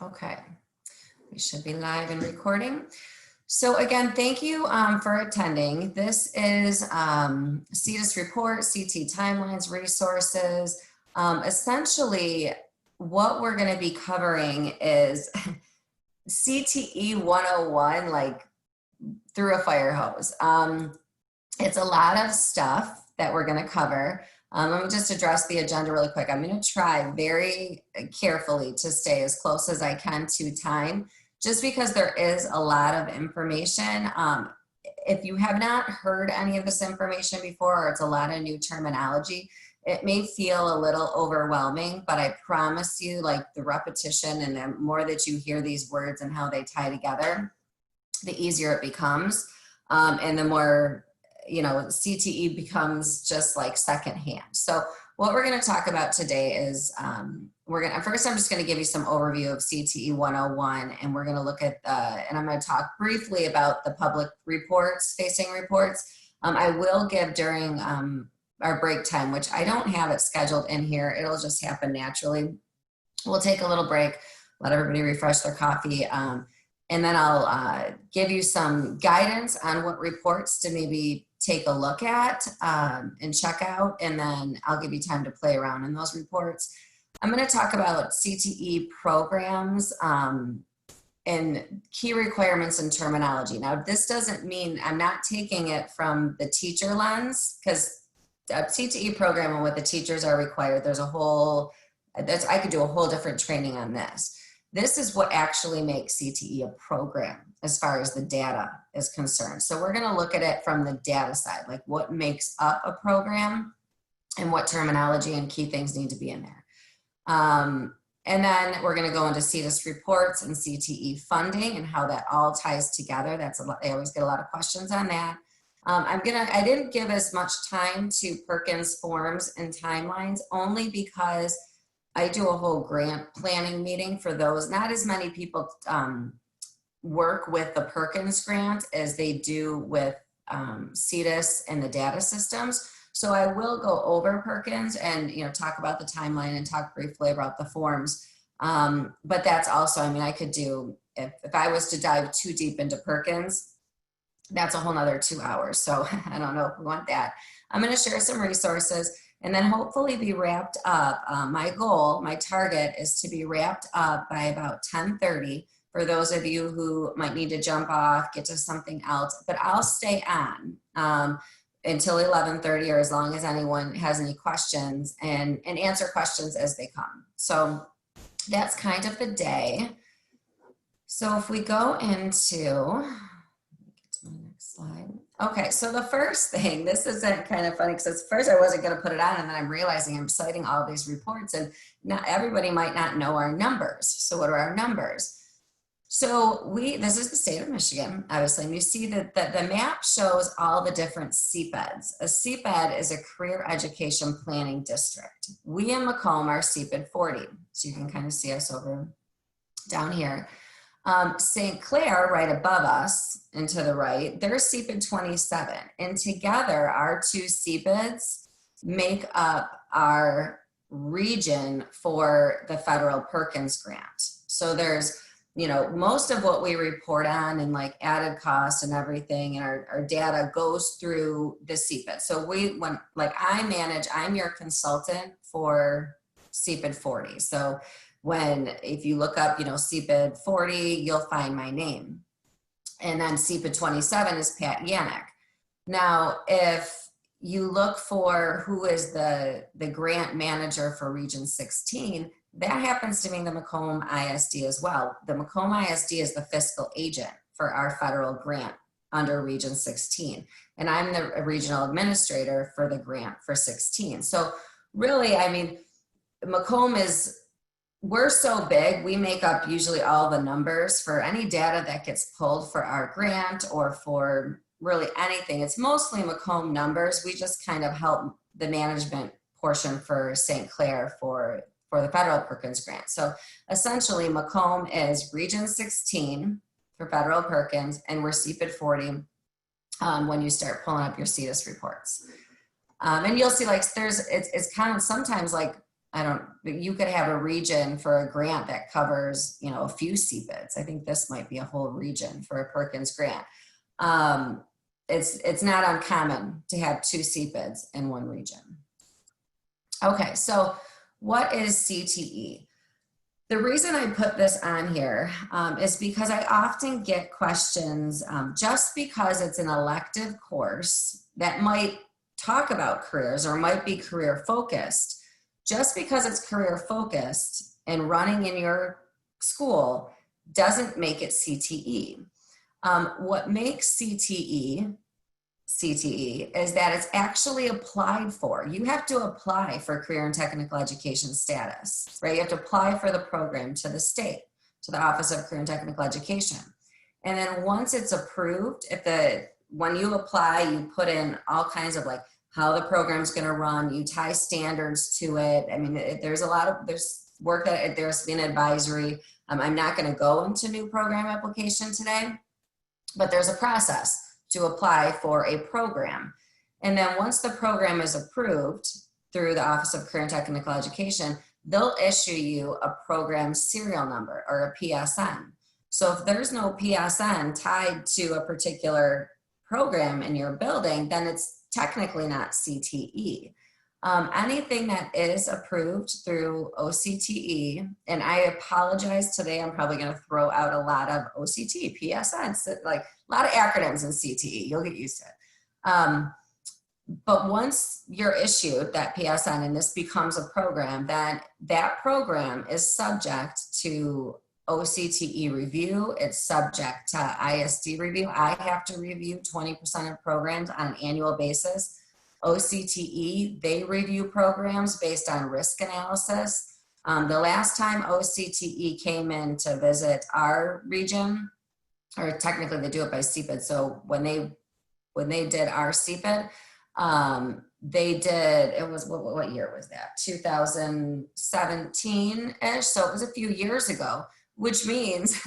Okay, we should be live and recording. So again, thank you for attending. This is CTEIS report, CT timelines, resources. Essentially, what we're going to be covering is CTE 101, like through a fire hose. It's a lot of stuff that we're going to cover. Let me just address the agenda really quick. I'm going to try very carefully to stay as close as I can to time, just because there is a lot of information. If you have not heard any of this information before, or it's a lot of new terminology, it may feel a little overwhelming, but I promise you, like the repetition and the more that you hear these words and how they tie together, the easier it becomes. And the more, you know, CTE becomes just like secondhand. So what we're going to talk about today is first I'm just going to give you some overview of CTE 101, and we're going to look at and I'm going to talk briefly about the public reports, facing reports. I will give during our break time, which I don't have it scheduled in here. It'll just happen naturally. We'll take a little break, let everybody refresh their coffee, and then I'll give you some guidance on what reports to maybe take a look at and check out, and then I'll give you time to play around in those reports. I'm going to talk about CTE programs and key requirements and terminology. Now, this doesn't mean I'm not taking it from the teacher lens, because a CTE program and what the teachers are required, there's a whole, I could do a whole different training on this. This is what actually makes CTE a program as far as the data is concerned. So we're going to look at it from the data side, like what makes up a program and what terminology and key things need to be in there. And then we're going to go into CTEIS reports and CTE funding and how that all ties together. That's a lot. I always get a lot of questions on that. I didn't give as much time to Perkins forms and timelines, only because I do a whole grant planning meeting for those. Not as many people work with the Perkins grant as they do with CTEIS and the data systems. So I will go over Perkins and, you know, talk about the timeline and talk briefly about the forms. But that's also, I mean, I could do, if I was to dive too deep into Perkins, that's a whole nother 2 hours. So I don't know if we want that. I'm going to share some resources and then hopefully be wrapped up. My goal, my target is to be wrapped up by about 10:30 for those of you who might need to jump off, get to something else, but I'll stay on until 11:30 or as long as anyone has any questions, and answer questions as they come. So that's kind of the day. So if we go into, my next slide. Okay, so the first thing, this isn't kind of funny because at first I wasn't going to put it on, and then I'm realizing I'm citing all these reports and not everybody might not know our numbers. So what are our numbers? So this is the state of Michigan, obviously, and you see that the map shows all the different CPEDs. A CPED is a career education planning district. We in Macomb are CPED 40, so you can kind of see us over down here. St. Clair, right above us and to the right, they're CPED 27. And together, our two CPEDs make up our region for the federal Perkins grant. So there's, you know, most of what we report on and like added costs and everything, and our data goes through the CPED. So I'm your consultant for CPED 40. So if you look up, you know, CPED 40, you'll find my name. And then CPED 27 is Pat Yannick. Now, if you look for who is the grant manager for Region 16, that happens to be the Macomb ISD as well. The Macomb ISD is the fiscal agent for our federal grant under Region 16. And I'm the regional administrator for the grant for 16. So really, I mean, Macomb we're so big, we make up usually all the numbers for any data that gets pulled for our grant or for really anything. It's mostly Macomb numbers. We just kind of help the management portion for St. Clair for the federal Perkins grant. So essentially Macomb is Region 16 for federal Perkins, and we're CPED 40 when you start pulling up your CTEIS reports. And you'll see like it's kind of sometimes like you could have a region for a grant that covers, you know, a few CPIDs. I think this might be a whole region for a Perkins grant. It's not uncommon to have 2 CPIDs in one region. Okay, so what is CTE? The reason I put this on here is because I often get questions, just because it's an elective course that might talk about careers or might be career focused, just because it's career focused and running in your school doesn't make it CTE. What makes CTE is that it's actually applied for. You have to apply for career and technical education status, right? You have to apply for the program to the state, to the Office of Career and Technical Education. And then once it's approved, when you apply, you put in all kinds of like how the program's gonna run, you tie standards to it. I mean, there's work that there's been advisory. I'm not gonna go into new program application today, but there's a process to apply for a program. And then once the program is approved through the Office of Career and Technical Education, they'll issue you a program serial number or a PSN. So if there's no PSN tied to a particular program in your building, then it's technically not CTE. Anything that is approved through OCTE, and I apologize today, I'm probably going to throw out a lot of OCT, PSN, like a lot of acronyms in CTE, you'll get used to it. But once you're issued that PSN and this becomes a program, then that program is subject to OCTE review. It's subject to ISD review. I have to review 20% of programs on an annual basis. OCTE, they review programs based on risk analysis. The last time OCTE came in to visit our region, or technically they do it by CPID. So when they did our CPID, they did, it was, what year was that? 2017-ish. So it was a few years ago, which means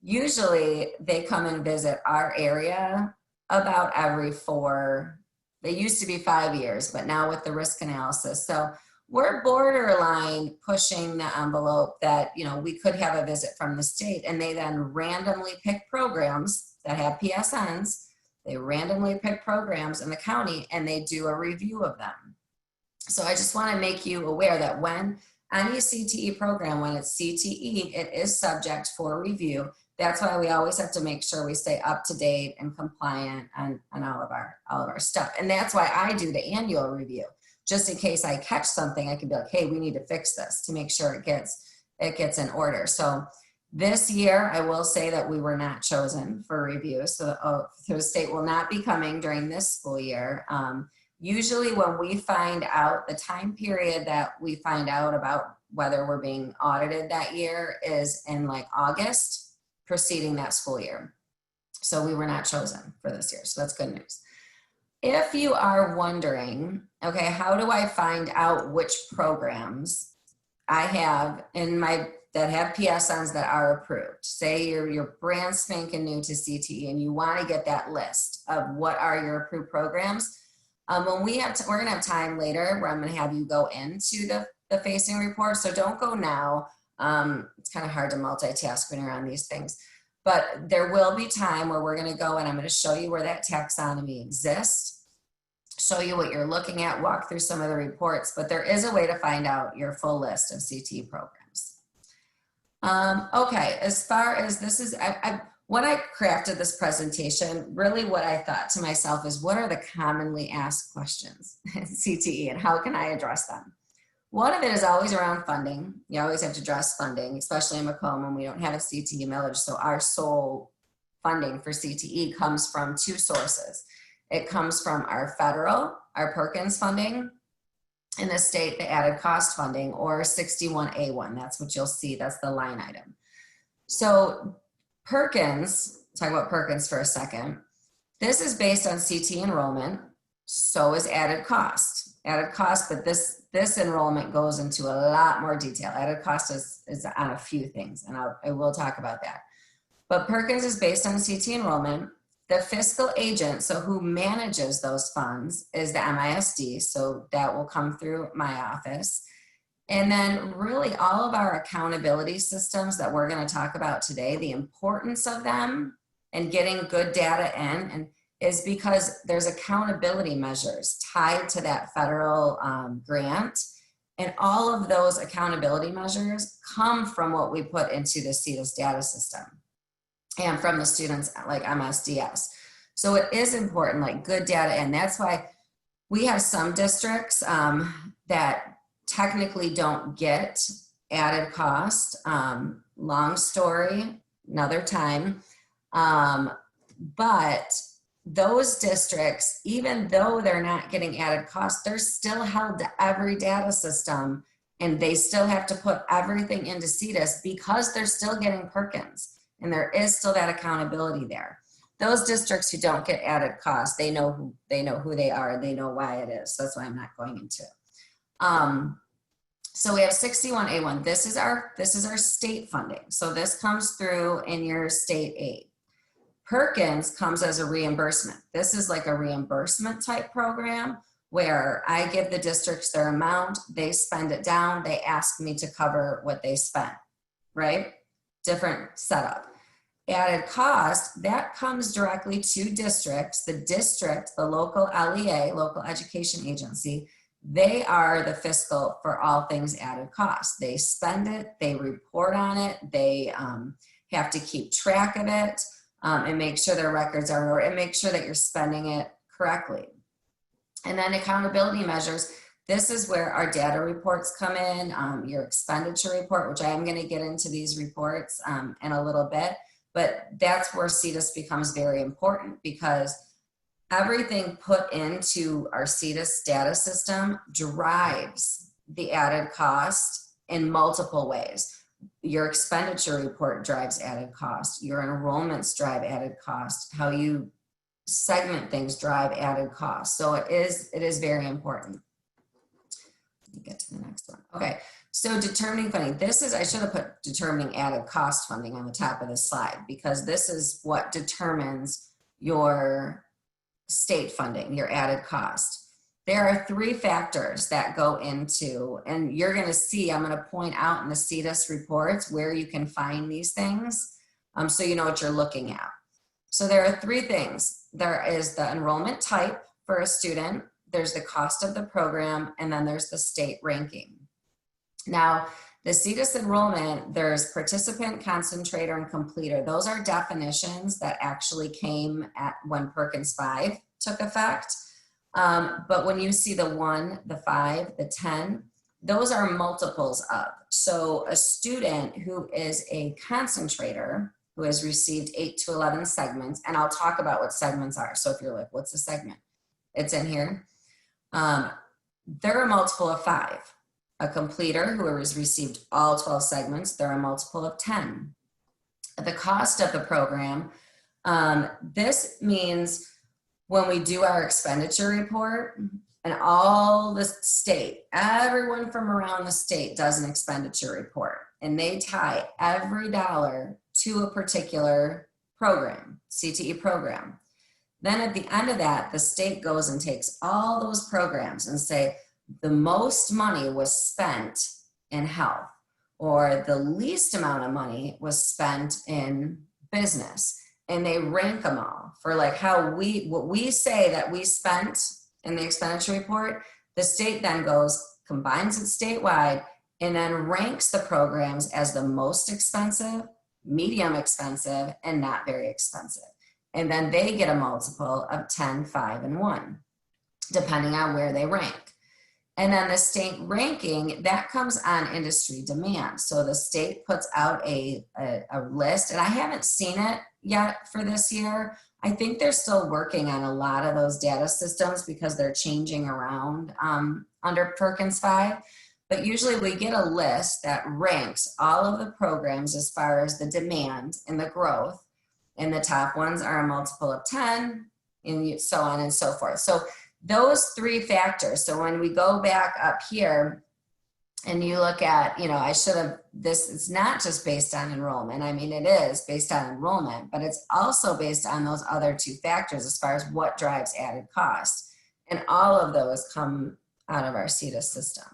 usually they come and visit our area about every they used to be 5 years, but now with the risk analysis. So we're borderline pushing the envelope that, you know, we could have a visit from the state, and they then randomly pick programs that have PSNs. They randomly pick programs in the county and they do a review of them. So I just want to make you aware that when any CTE program, when it's CTE, it is subject for review. That's why we always have to make sure we stay up to date and compliant on all of our stuff. And that's why I do the annual review. Just in case I catch something, I can be like, hey, we need to fix this to make sure it gets in order. So this year, I will say that we were not chosen for review. So the state will not be coming during this school year. Usually when we find out, the time period that we find out about whether we're being audited that year is in like August preceding that school year. So we were not chosen for this year. So that's good news. If you are wondering, okay, how do I find out which programs I have that have PSNs that are approved? Say you're brand spanking new to CTE and you want to get that list of what are your approved programs. When we're going to have time later where I'm going to have you go into the facing report. So don't go now. It's kind of hard to multitask when you're on these things, but there will be time where we're going to go and I'm going to show you where that taxonomy exists, show you what you're looking at, walk through some of the reports, but there is a way to find out your full list of CTE programs. Okay, as far as this is, when I crafted this presentation, really what I thought to myself is, what are the commonly asked questions in CTE and how can I address them? One of it is always around funding. You always have to address funding, especially in Macomb when we don't have a CTE millage. So our sole funding for CTE comes from 2 sources. It comes from our federal, our Perkins funding, in the state, the added cost funding, or 61A1. That's what you'll see. That's the line item. So Perkins, talk about Perkins for a second. This is based on CTE enrollment. So is added cost. Added cost, but this enrollment goes into a lot more detail. Added cost is on a few things, and I will talk about that. But Perkins is based on CTE enrollment. The fiscal agent, so who manages those funds, is the MISD, so that will come through my office. And then really all of our accountability systems that we're going to talk about today, the importance of them and getting good data in, and is because there's accountability measures tied to that federal grant. And all of those accountability measures come from what we put into the CTEIS data system and from the students like MSDS. So it is important, like good data, and that's why we have some districts that technically don't get added cost. Long story, another time. But those districts, even though they're not getting added cost, they're still held to every data system, and they still have to put everything into CTEIS because they're still getting Perkins, and there is still that accountability there. Those districts who don't get added cost, they know who they are, they know why it is. So that's why I'm not going into it. So we have 61A1. This is our state funding. So this comes through in your state aid. Perkins comes as a reimbursement. This is like a reimbursement type program where I give the districts their amount, they spend it down, they ask me to cover what they spent, right? Different setup. Added cost, that comes directly to districts. The district, the local LEA, local education agency, they are the fiscal for all things added cost. They spend it, they report on it, they have to keep track of it and make sure their records are in order and make sure that you're spending it correctly. And then accountability measures, this is where our data reports come in, your expenditure report, which I am going to get into these reports in a little bit. But that's where CTEIS becomes very important because everything put into our CTEIS data system drives the added cost in multiple ways. Your expenditure report drives added cost. Your enrollments drive added cost. How you segment things drive added cost. So it is very important. Let me get to the next one. Okay. So determining funding, this is, I should have put determining added cost funding on the top of this slide because this is what determines your state funding, your added cost. There are 3 factors that go into, and you're going to see, I'm going to point out in the CTEIS reports where you can find these things so you know what you're looking at. So there are 3 things. There is the enrollment type for a student, there's the cost of the program, and then there's the state ranking. Now, the CTEIS enrollment, there's participant, concentrator, and completer. Those are definitions that actually came at when Perkins 5 took effect. But when you see the 1, the 5, the 10, those are multiples of. So a student who is a concentrator, who has received 8 to 11 segments, and I'll talk about what segments are. So if you're like, what's a segment? It's in here. They're a multiple of 5. A completer who has received all 12 segments, they're a multiple of 10. The cost of the program, this means when we do our expenditure report and all the state, everyone from around the state does an expenditure report and they tie every dollar to a particular program, CTE program. Then at the end of that, the state goes and takes all those programs and say, the most money was spent in health, or the least amount of money was spent in business. And they rank them all for like what we say that we spent in the expenditure report. The state then goes, combines it statewide, and then ranks the programs as the most expensive, medium expensive, and not very expensive. And then they get a multiple of 10, 5, and 1, depending on where they rank. And then the state ranking, that comes on industry demand. So the state puts out a list, and I haven't seen it yet for this year. I think they're still working on a lot of those data systems because they're changing around under Perkins 5. But usually we get a list that ranks all of the programs as far as the demand and the growth. And the top ones are a multiple of 10, and so on and so forth. So those 3 factors. So when we go back up here and you look at, I should have, this is not just based on enrollment. I mean, it is based on enrollment, but it's also based on those other 2 factors as far as what drives added cost. And all of those come out of our CTEIS system.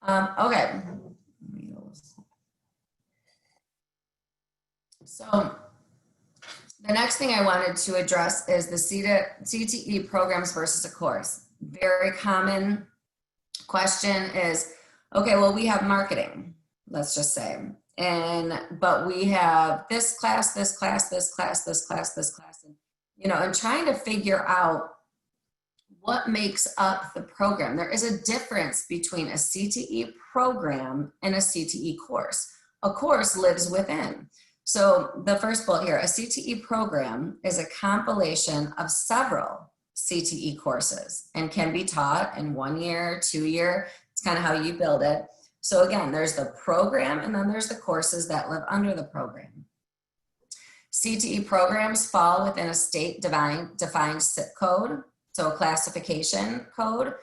Okay. So the next thing I wanted to address is the CTE programs versus a course. Very common question is, okay, well, we have marketing, let's just say, but we have this class, this class, this class, this class, this class, and and trying to figure out what makes up the program. There is a difference between a CTE program and a CTE course. A course lives within. So the first bullet here, a CTE program is a compilation of several CTE courses and can be taught in 1 year, 2 year. It's kind of how you build it. So again, there's the program and then there's the courses that live under the program. CTE programs fall within a state-defined zip code, so a classification code.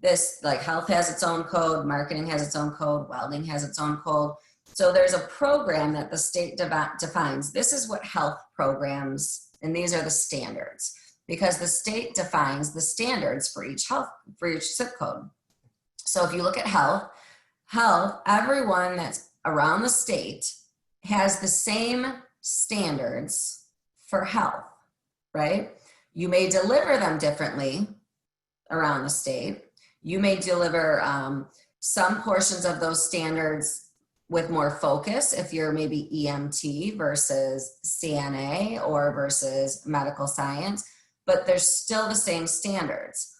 This, like health has its own code, marketing has its own code, welding has its own code. So there's a program that the state defines. This is what health programs, and these are the standards, because the state defines the standards for each zip code. So if you look at health, everyone that's around the state has the same standards for health, right? You may deliver them differently around the state. You may deliver some portions of those standards with more focus if you're maybe EMT versus CNA or versus medical science, but there's still the same standards.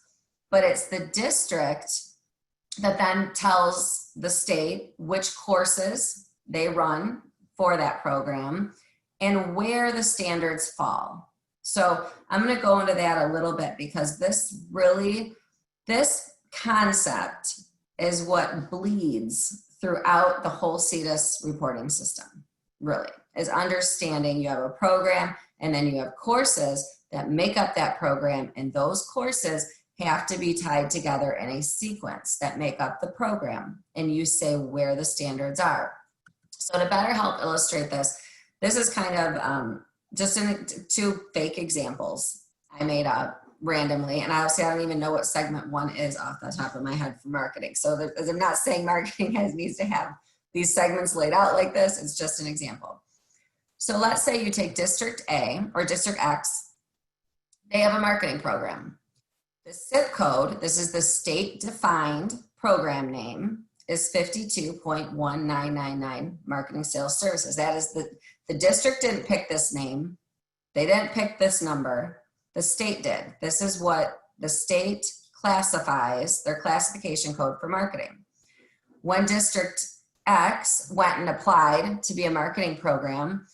But it's the district that then tells the state which courses they run for that program and where the standards fall. So I'm going to go into that a little bit because this concept is what bleeds throughout the whole CTEIS reporting system, really, is understanding you have a program and then you have courses that make up that program, and those courses have to be tied together in a sequence that make up the program, and you say where the standards are. So to better help illustrate this, this is kind of just two fake examples I made up randomly, and I don't even know what segment 1 is off the top of my head for marketing. So I'm not saying marketing needs to have these segments laid out like this. It's just an example. So let's say you take District A or District X. They have a marketing program. The zip code, this is the state-defined program name, is 52.1999 Marketing Sales Services. That is the district didn't pick this name. They didn't pick this number. The state did. This is what the state classifies, their classification code for marketing. When District X went and applied to be a marketing program,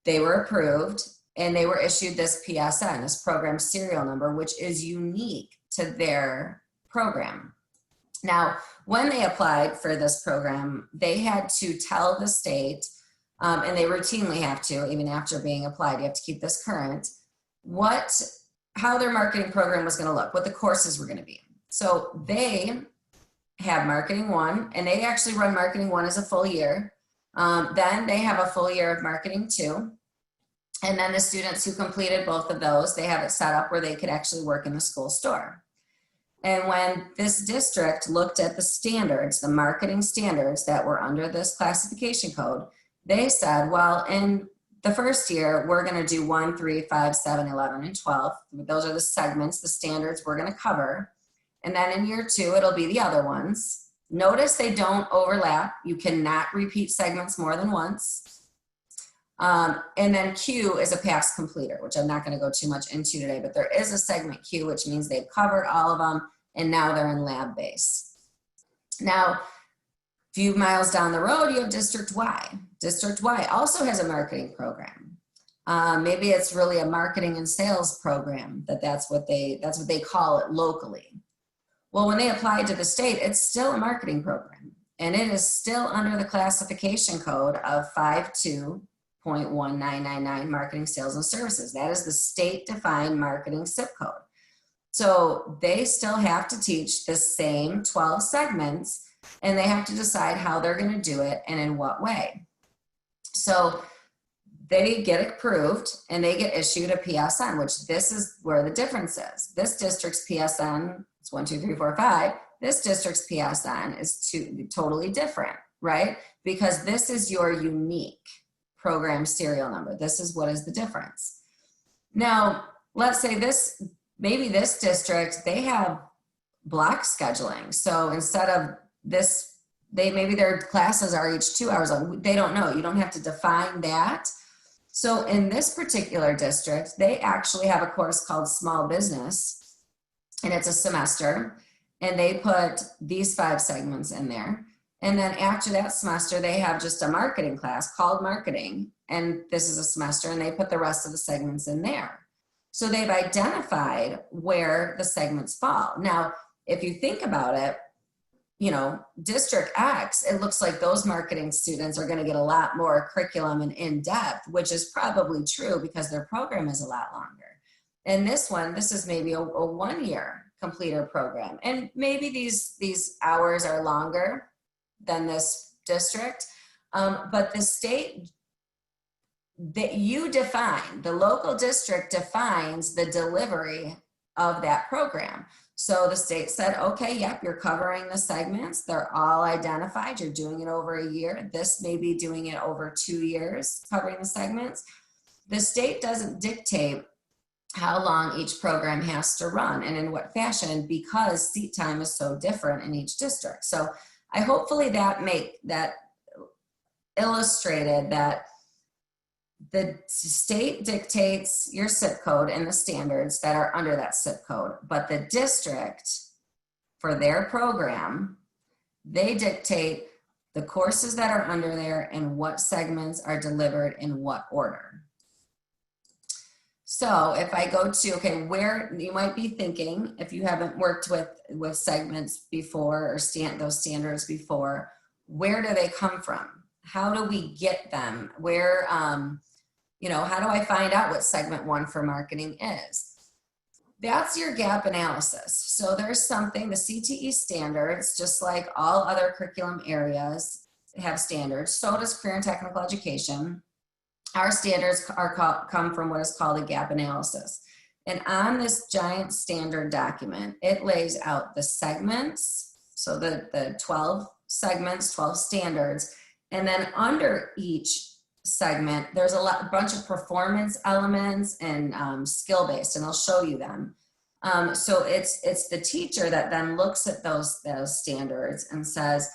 they were approved and they were issued this PSN, this program serial number, which is unique to their program. Now, when they applied for this program, they had to tell the state, and they routinely have to, even after being applied, you have to keep this current, how their marketing program was going to look, what the courses were going to be. So they have Marketing 1, and they actually run Marketing 1 as a full year. Then they have a full year of Marketing 2. And then the students who completed both of those, they have it set up where they could actually work in the school store. And when this district looked at the standards, the marketing standards that were under this classification code, they said, well, in the first year, we're going to do 1, 3, 5, 7, 11, and 12. Those are the segments, the standards we're going to cover. And then in year 2, it'll be the other ones. Notice they don't overlap. You cannot repeat segments more than once. And then Q is a past completer, which I'm not going to go too much into today, but there is a segment Q, which means they've covered all of them, and now they're in lab base. Now, a few miles down the road, you have District Y. District Y also has a marketing program. Maybe it's really a marketing and sales program, that's what they call it locally. Well, when they applied to the state, it's still a marketing program, and it is still under the classification code of 52.1999 Marketing, Sales, and Services. That is the state-defined marketing zip code. So they still have to teach the same 12 segments, and they have to decide how they're going to do it and in what way. So they get approved and they get issued a PSN, which this is where the difference is. This district's PSN, it's 1, 2, 3, 4, 5. this district's PSN is totally different, right? Because this is your unique program serial number. This is what is the difference. Now, let's say maybe this district, they have block scheduling. So instead of this, maybe their classes are each 2 hours long. They don't know. You don't have to define that. So in this particular district, they actually have a course called Small Business, and it's a semester, and they put these 5 segments in there. And then after that semester, they have just a marketing class called Marketing, and this is a semester, and they put the rest of the segments in there. So they've identified where the segments fall. Now, if you think about it, you know, District X, it looks like those marketing students are going to get a lot more curriculum and in-depth, which is probably true because their program is a lot longer. And this one, this is maybe a 1-year completer program. And maybe these hours are longer than this district, but the state that you define, the local district defines the delivery of that program. So the state said, okay, yep, you're covering the segments. They're all identified. You're doing it over a year. This may be doing it over 2 years, covering the segments. The state doesn't dictate how long each program has to run and in what fashion, because seat time is so different in each district. So I hopefully that illustrated that the state dictates your zip code and the standards that are under that zip code, but the district, for their program, they dictate the courses that are under there and what segments are delivered in what order. So if I go to, okay, where you might be thinking, if you haven't worked with segments before or those standards before, where do they come from? How do we get them? Where, you know, how do I find out what segment 1 for marketing is? That's your gap analysis. So there's something, the CTE standards, just like all other curriculum areas have standards, so does career and technical education. Our standards come from what is called a gap analysis. And on this giant standard document, it lays out the segments, so the 12 segments, 12 standards, and then under each segment, there's a bunch of performance elements and skill-based, and I'll show you them. So it's the teacher that then looks at those standards and says,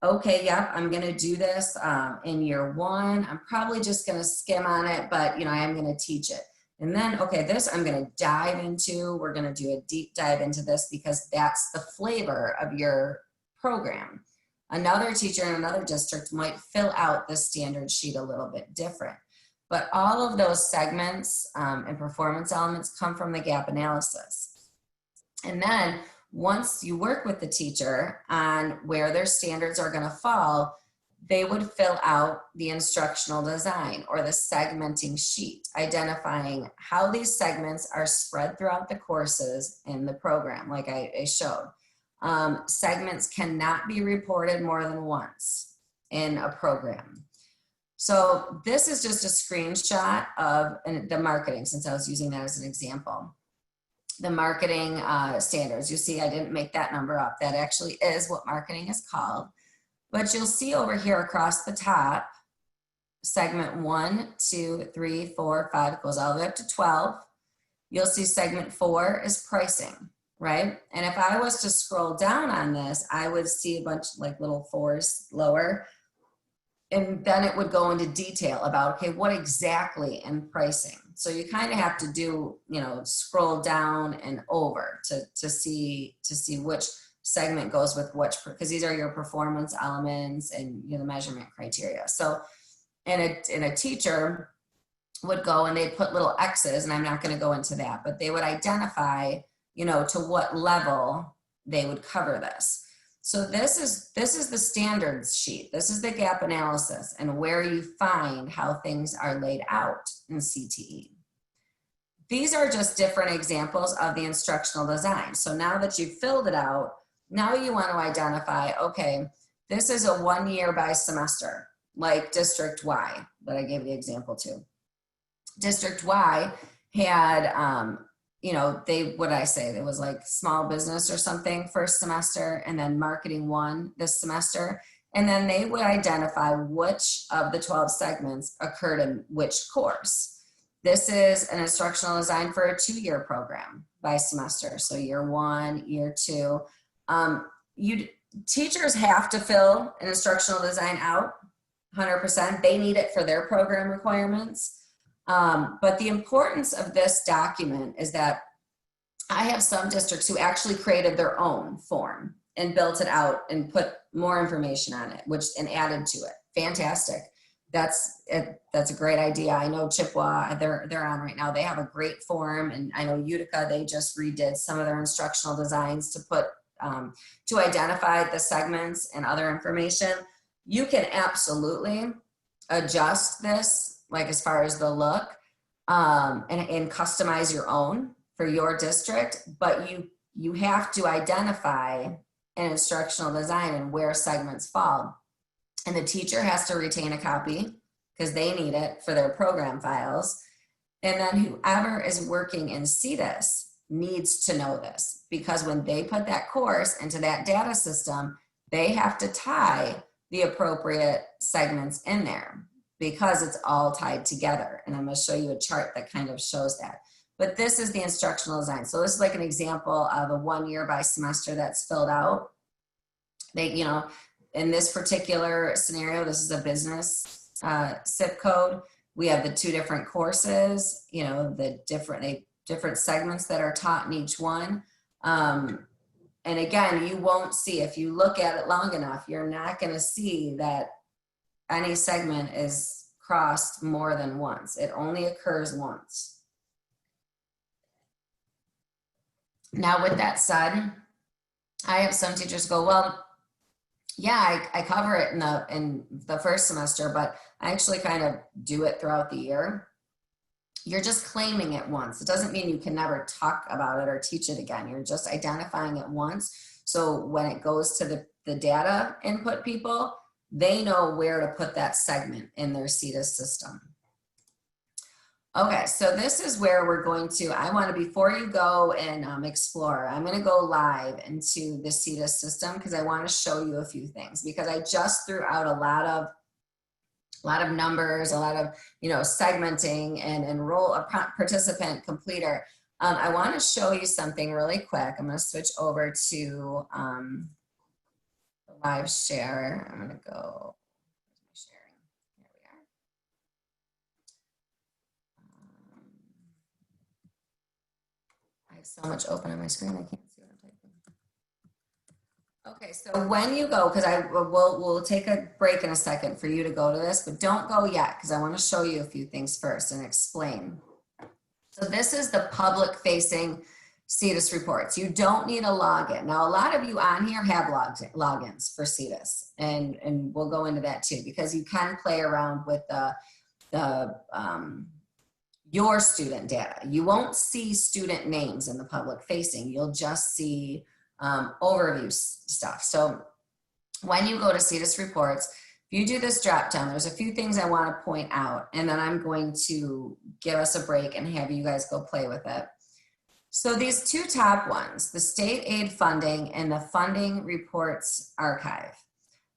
okay, yep, I'm going to do this in year 1. I'm probably just going to skim on it, but you know, I am going to teach it. And then, okay, this I'm going to dive into. We're going to do a deep dive into this because that's the flavor of your program. Another teacher in another district might fill out the standard sheet a little bit different. But all of those segments and performance elements come from the gap analysis. And then once you work with the teacher on where their standards are going to fall, they would fill out the instructional design or the segmenting sheet, identifying how these segments are spread throughout the courses in the program, like I showed. Segments cannot be reported more than once in a program. So this is just a screenshot of the marketing, since I was using that as an example. The marketing standards, you see I didn't make that number up. That actually is what marketing is called. But you'll see over here across the top, segment 1, 2, 3, 4, 5, goes all the way up to 12. You'll see segment 4 is pricing, right? And if I was to scroll down on this, I would see a bunch like little 4s lower. And then it would go into detail about, okay, what exactly in pricing? So you kind of have to do, you know, scroll down and over to see which segment goes with which, because these are your performance elements and, you know, the measurement criteria. So and a teacher would go and they'd put little X's, and I'm not going to go into that, but they would identify, you know, to what level they would cover this. So this is the standards sheet. This is the gap analysis and where you find how things are laid out in CTE. These are just different examples of the instructional design. So now that you've filled it out, now you want to identify, okay, this is a 1 year by semester, like District Y that I gave the example to. District Y had, you know, what did I say? It was like small business or something first semester, and then marketing 1 this semester. And then they would identify which of the 12 segments occurred in which course. This is an instructional design for a 2-year program by semester. So year 1, year 2. Teachers have to fill an instructional design out 100%. They need it for their program requirements. But the importance of this document is that I have some districts who actually created their own form and built it out and put more information on it, and added to it. Fantastic. That's a great idea. I know Chippewa, they're on right now. They have a great form, and I know Utica, they just redid some of their instructional designs to put to identify the segments and other information. You can absolutely adjust this, like as far as the look, and customize your own for your district, but you have to identify an instructional design and where segments fall. And the teacher has to retain a copy because they need it for their program files. And then whoever is working in CTEIS needs to know this, because when they put that course into that data system, they have to tie the appropriate segments in there because it's all tied together. And I'm going to show you a chart that kind of shows that. But this is the instructional design. So this is like an example of a 1 year by semester that's filled out. They, you know, in this particular scenario, this is a business zip code. We have the 2 different courses, you know, the different segments that are taught in each one. And again, you won't see, if you look at it long enough, you're not going to see that any segment is crossed more than once. It only occurs once. Now, with that said, I have some teachers go, well, yeah, I cover it in the first semester, but I actually kind of do it throughout the year. You're just claiming it once. It doesn't mean you can never talk about it or teach it again. You're just identifying it once. So when it goes to the data input people, they know where to put that segment in their CTEIS system. Okay, so this is where we're going to, I want to, before you go and explore, I'm going to go live into the CTEIS system because I want to show you a few things, because I just threw out a lot of numbers, a lot of, you know, segmenting and enroll a participant completer. I want to show you something really quick. I'm going to switch over to the live share. I'm going to go. So much open on my screen, I can't see what I'm typing. Okay, so when you go, because we'll take a break in a second for you to go to this, but don't go yet because I want to show you a few things first and explain. So this is the public-facing CTEIS reports. You don't need a login. Now, a lot of you on here have logins for CTEIS, and we'll go into that too, because you can play around with your student data. You won't see student names in the public facing. You'll just see overview stuff. So when you go to CTEIS reports, if you do this drop down, there's a few things I want to point out, and then I'm going to give us a break and have you guys go play with it. So these 2 top ones, the state aid funding and the funding reports archive.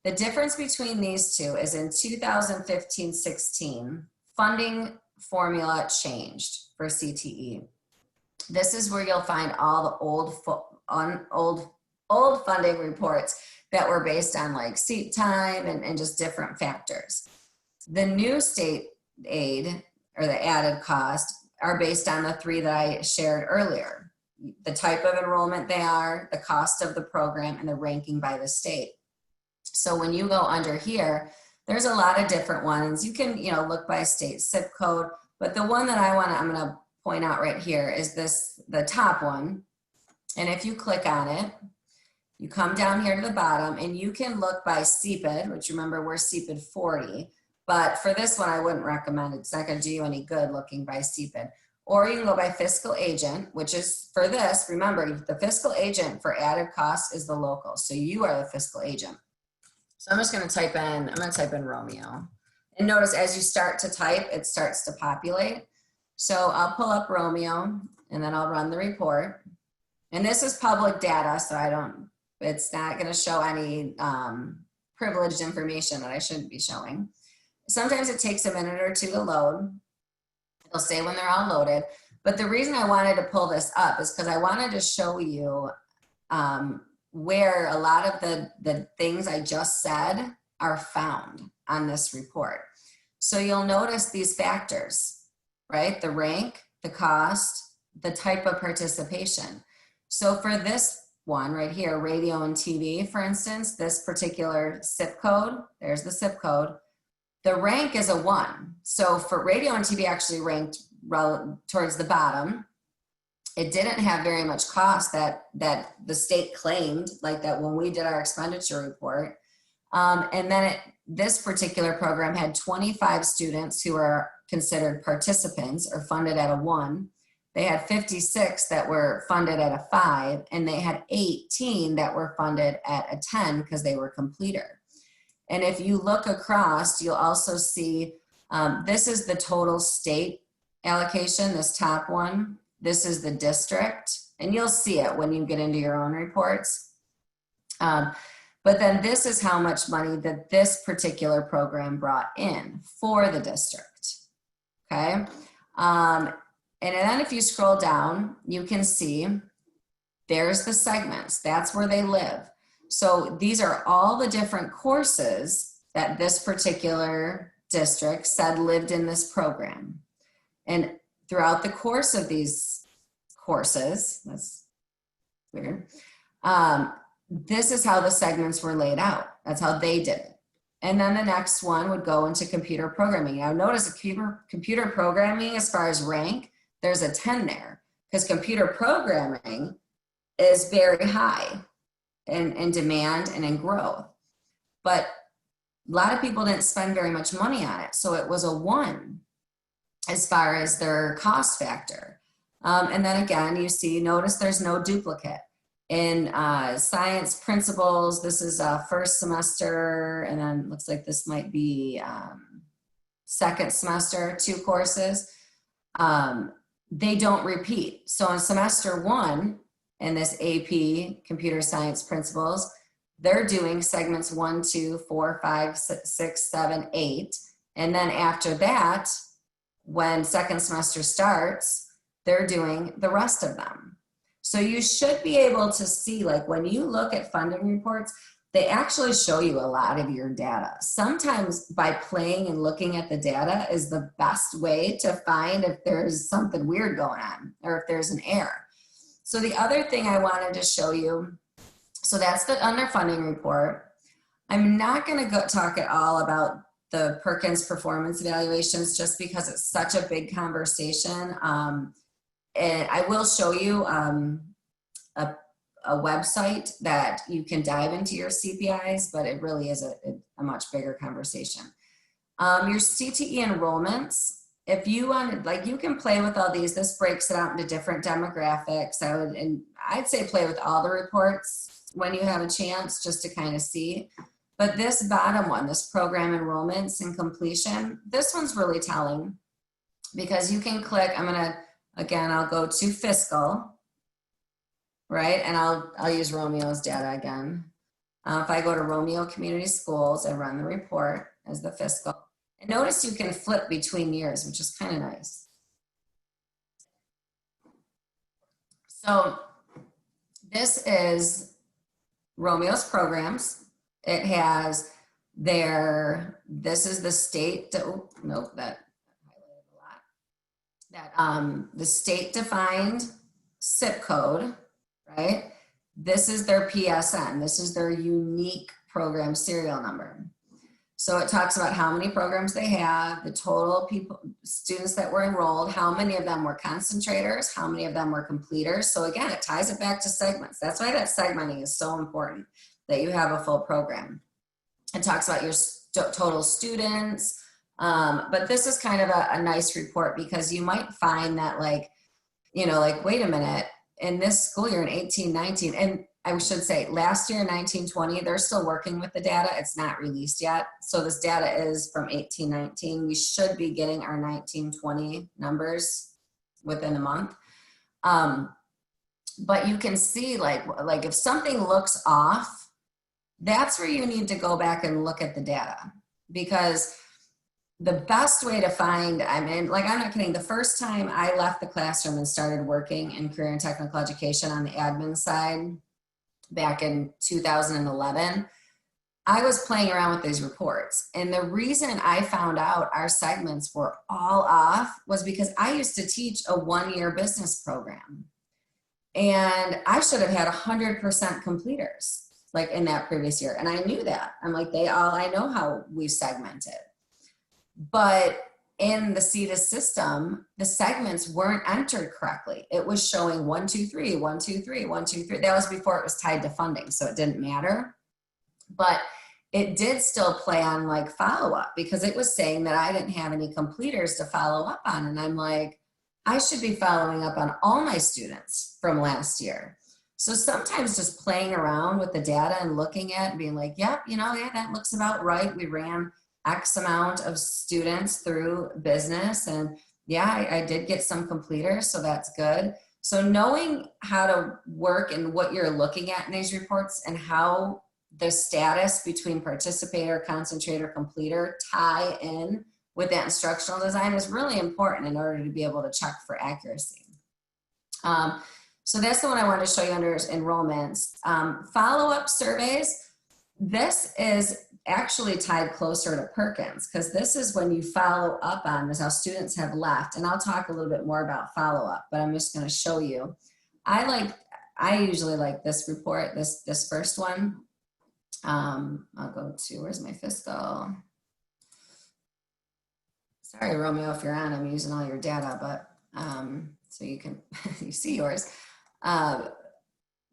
The difference between these 2 is in 2015-16, funding formula changed for CTE. This is where you'll find all the old funding reports that were based on like seat time and just different factors. The new state aid, or the added cost, are based on the 3 that I shared earlier. The type of enrollment they are, the cost of the program, and the ranking by the state. So when you go under here, there's a lot of different ones. You can, you know, look by state zip code, but the one that I'm going to point out right here is the top one. And if you click on it, you come down here to the bottom and you can look by CPID, which remember we're CPID 40, but for this one, I wouldn't recommend it. It's not going to do you any good looking by CPID. Or you can go by fiscal agent, which is for this, remember the fiscal agent for added costs is the local. So you are the fiscal agent. So I'm just going to type in Romeo. And notice as you start to type, it starts to populate. So I'll pull up Romeo and then I'll run the report. And this is public data, so it's not gonna show any privileged information that I shouldn't be showing. Sometimes it takes a minute or two to load. It'll say when they're all loaded. But the reason I wanted to pull this up is because I wanted to show you where a lot of the things I just said are found on this report. So you'll notice these factors, right? The rank, the cost, the type of participation. So for this one right here, radio and TV, for instance, this particular zip code, there's the zip code. The rank is a 1. So for radio and TV actually ranked towards the bottom. It didn't have very much cost that the state claimed, like that when we did our expenditure report. And then this particular program had 25 students who are considered participants or funded at a 1. They had 56 that were funded at a 5, and they had 18 that were funded at a 10 because they were completer. And if you look across, you'll also see this is the total state allocation, this top one. This is the district, and you'll see it when you get into your own reports. But then this is how much money that this particular program brought in for the district, okay? And then if you scroll down, you can see there's the segments. That's where they live. So these are all the different courses that this particular district said lived in this program. And throughout the course of these courses, that's weird, this is how the segments were laid out. That's how they did it. And then the next one would go into computer programming. Now notice computer programming, as far as rank, there's a 10 there, because computer programming is very high in demand and in growth. But a lot of people didn't spend very much money on it. So it was a 1 as far as their cost factor. And then again, notice there's no duplicate. In science principles, this is first semester, and then looks like this might be second semester, 2 courses. They don't repeat. So in semester 1, in this AP computer science principles, they're doing segments 1, 2, 4, 5, 6, 7, 8. And then after that, when second semester starts, they're doing the rest of them. So you should be able to see, like when you look at funding reports, they actually show you a lot of your data. Sometimes by playing and looking at the data is the best way to find if there's something weird going on or if there's an error. So the other thing I wanted to show you, so that's the underfunding report. I'm not going to talk at all about the Perkins performance evaluations just because it's such a big conversation. And I will show you a website that you can dive into your CPIs, but it really is a much bigger conversation. Your CTE enrollments, if you want, like, you can play with all these. This breaks it out into different demographics. I'd say play with all the reports when you have a chance, just to kind of see. But this bottom one, this program enrollments and completion, this one's really telling because you can click. I'll go to fiscal, right? And I'll use Romeo's data again. If I go to Romeo Community Schools and run the report as the fiscal, and notice you can flip between years, which is kind of nice. So this is Romeo's programs. It has this is the state, oh, nope, that highlighted a lot. The state defined zip code, right? This is their PSN. This is their unique program serial number. So it talks about how many programs they have, the total students that were enrolled, how many of them were concentrators, how many of them were completers. So again, it ties it back to segments. That's why that segmenting is so important, that you have a full program. It talks about your total students. But this is kind of a nice report because you might find that like, wait a minute, in this school year in 18-19, and I should say last year in 19-20, they're still working with the data. It's not released yet. So this data is from 18-19. We should be getting our 19-20 numbers within a month. But you can see like if something looks off, that's where you need to go back and look at the data, because the best way to find, I mean, like, I'm not kidding. The first time I left the classroom and started working in career and technical education on the admin side back in 2011, I was playing around with these reports. And the reason I found out our segments were all off was because I used to teach a one-year business program. And I should have had 100% completers like in that previous year. And I knew that. I'm like, I know how we segment it. But in the CTEIS system, the segments weren't entered correctly. It was showing 1, 2, 3, 1, 2, 3, 1, 2, 3. That was before it was tied to funding, so it didn't matter. But it did still play on like follow-up, because it was saying that I didn't have any completers to follow up on. And I'm like, I should be following up on all my students from last year. So sometimes just playing around with the data and looking at it and being like, yep, yeah, that looks about right. We ran X amount of students through business, and yeah, I did get some completers, so that's good. So knowing how to work and what you're looking at in these reports and how the status between participator, concentrator, completer tie in with that instructional design is really important in order to be able to check for accuracy. So that's the one I wanted to show you under enrollments. Follow-up surveys. This is actually tied closer to Perkins, because this is when you follow up on this, how students have left. And I'll talk a little bit more about follow-up, but I'm just going to show you. I usually like this report, this first one. I'll go to, where's my fiscal? Sorry, Romeo, if you're on, I'm using all your data, but so you can, you see yours.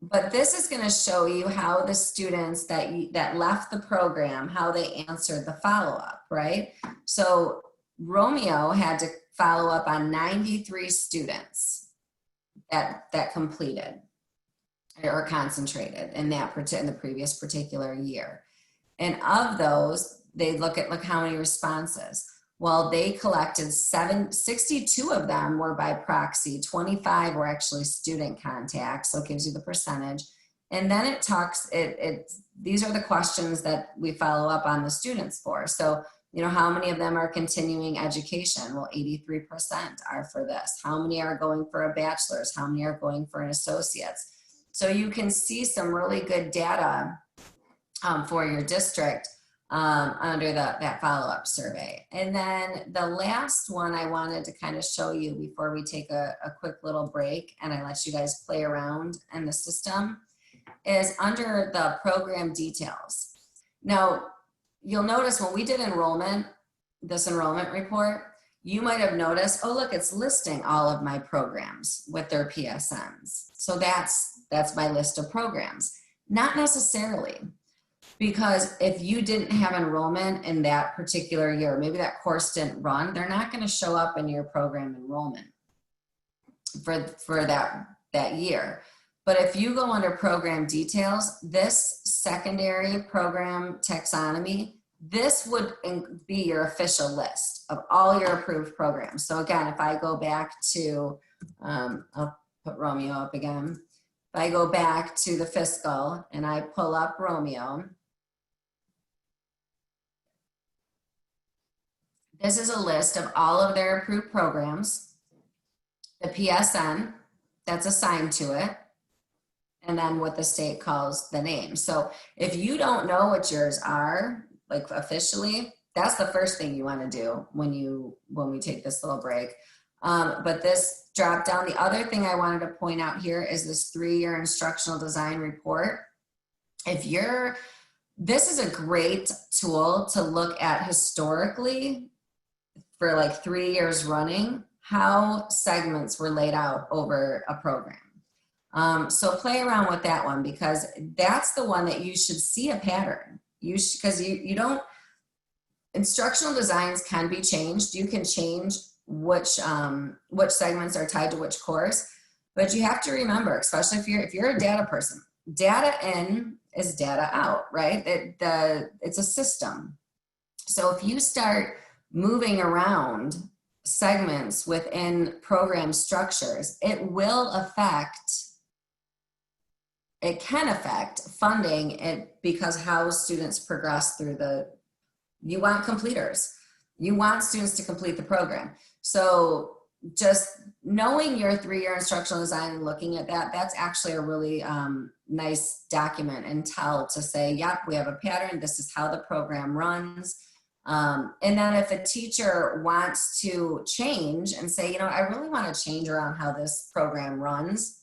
But this is going to show you how the students that left the program, how they answered the follow-up, right? So Romeo had to follow up on 93 students that completed or concentrated in the previous particular year. And of those, they look at how many responses. Well, they collected 62 of them were by proxy, 25 were actually student contacts, so it gives you the percentage. And then it talks, these are the questions that we follow up on the students for. So, how many of them are continuing education? Well, 83% are for this. How many are going for a bachelor's? How many are going for an associate's? So you can see some really good data for your district under that follow-up survey. And then the last one I wanted to kind of show you before we take a quick little break and I let you guys play around in the system is under the program details. Now, you'll notice when we did this enrollment report, you might have noticed, oh, look, it's listing all of my programs with their PSNs. So that's my list of programs. Not necessarily. Because if you didn't have enrollment in that particular year, maybe that course didn't run, they're not going to show up in your program enrollment for that year. But if you go under program details, this secondary program taxonomy, this would be your official list of all your approved programs. So again, if I go back to, I'll put Romeo up again. If I go back to the fiscal and I pull up Romeo, this is a list of all of their approved programs, the PSN that's assigned to it, and then what the state calls the name. So if you don't know what yours are, like officially, that's the first thing you want to do when we take this little break. But this drop down, the other thing I wanted to point out here is this 3-year instructional design report. This is a great tool to look at historically for like 3 years running, how segments were laid out over a program. So play around with that one, because that's the one that you should see a pattern. Because you don't, instructional designs can be changed. You can change which segments are tied to which course, but you have to remember, especially if you're a data person, data in is data out, right? It's a system. So if you start moving around segments within program structures, it can affect funding because how students progress through you want completers. You want students to complete the program. So just knowing your 3-year instructional design and looking at that, that's actually a really nice document and tell to say, yep, we have a pattern. This is how the program runs. And then if a teacher wants to change and say, you know, I really want to change around how this program runs,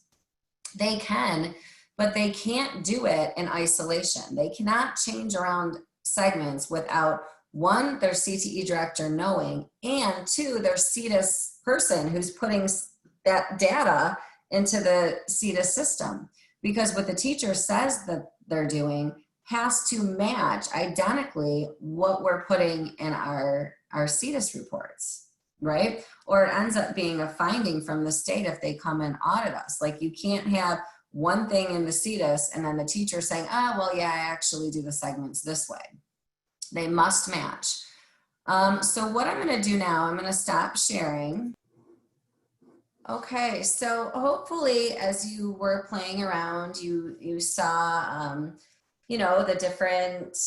they can, but they can't do it in isolation. They cannot change around segments without, 1, their CTE director knowing, and 2, their CTEIS person who's putting that data into the CTEIS system. Because what the teacher says that they're doing has to match identically what we're putting in our CTEIS reports, right? Or it ends up being a finding from the state if they come and audit us. Like, you can't have one thing in the CTEIS and then the teacher saying, oh, well, yeah, I actually do the segments this way. They must match. So what I'm going to do now, I'm going to stop sharing. Okay, so hopefully as you were playing around, you saw, you know, the different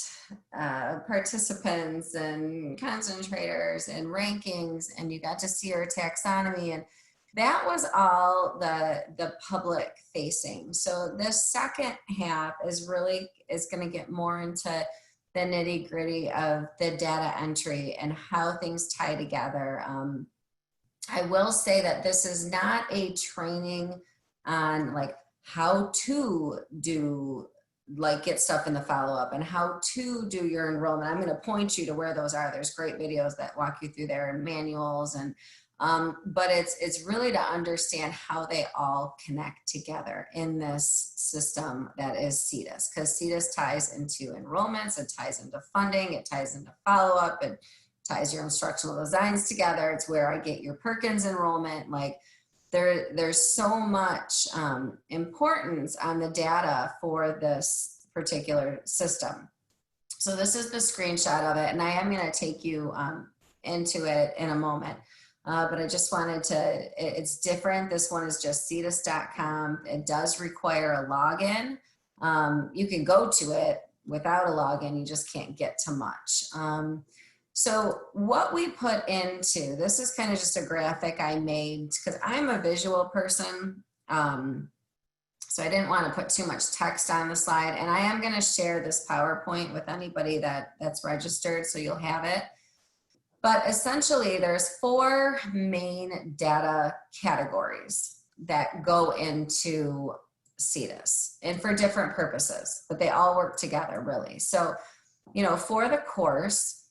participants and concentrators and rankings, and you got to see our taxonomy, and that was all the public facing. So this second half is going to get more into the nitty gritty of the data entry and how things tie together. I will say that this is not a training on like how to do, like get stuff in the follow-up and how to do your enrollment. I'm going to point you to where those are. There's great videos that walk you through there and manuals, and but it's really to understand how they all connect together in this system that is CTEIS, because CTEIS ties into enrollments, it ties into funding, it ties into follow-up, it ties your instructional designs together. It's where I get your Perkins enrollment. Like there's so much importance on the data for this particular system. So this is the screenshot of it, and I am going to take you into it in a moment. But I just wanted to, it's different. This one is just CTEIS.com. It does require a login. You can go to it without a login, you just can't get to much. So what we put into, this is kind of just a graphic I made because I'm a visual person. So I didn't want to put too much text on the slide, and I am going to share this PowerPoint with anybody that's registered, so you'll have it. But essentially, there's 4 main data categories that go into CTEIS, and for different purposes, but they all work together really. So, you know, for the course,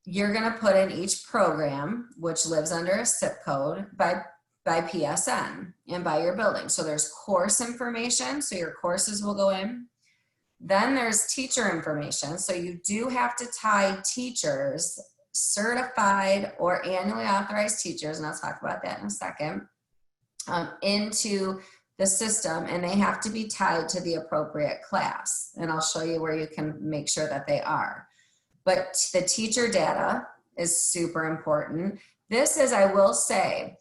you're going to put in each program, which lives under a zip code by PSN and by your building. So there's course information, so your courses will go in. Then there's teacher information. So you do have to tie teachers, certified or annually authorized teachers, and I'll talk about that in a second, into the system, and they have to be tied to the appropriate class. And I'll show you where you can make sure that they are. But the teacher data is super important. This is, I will say,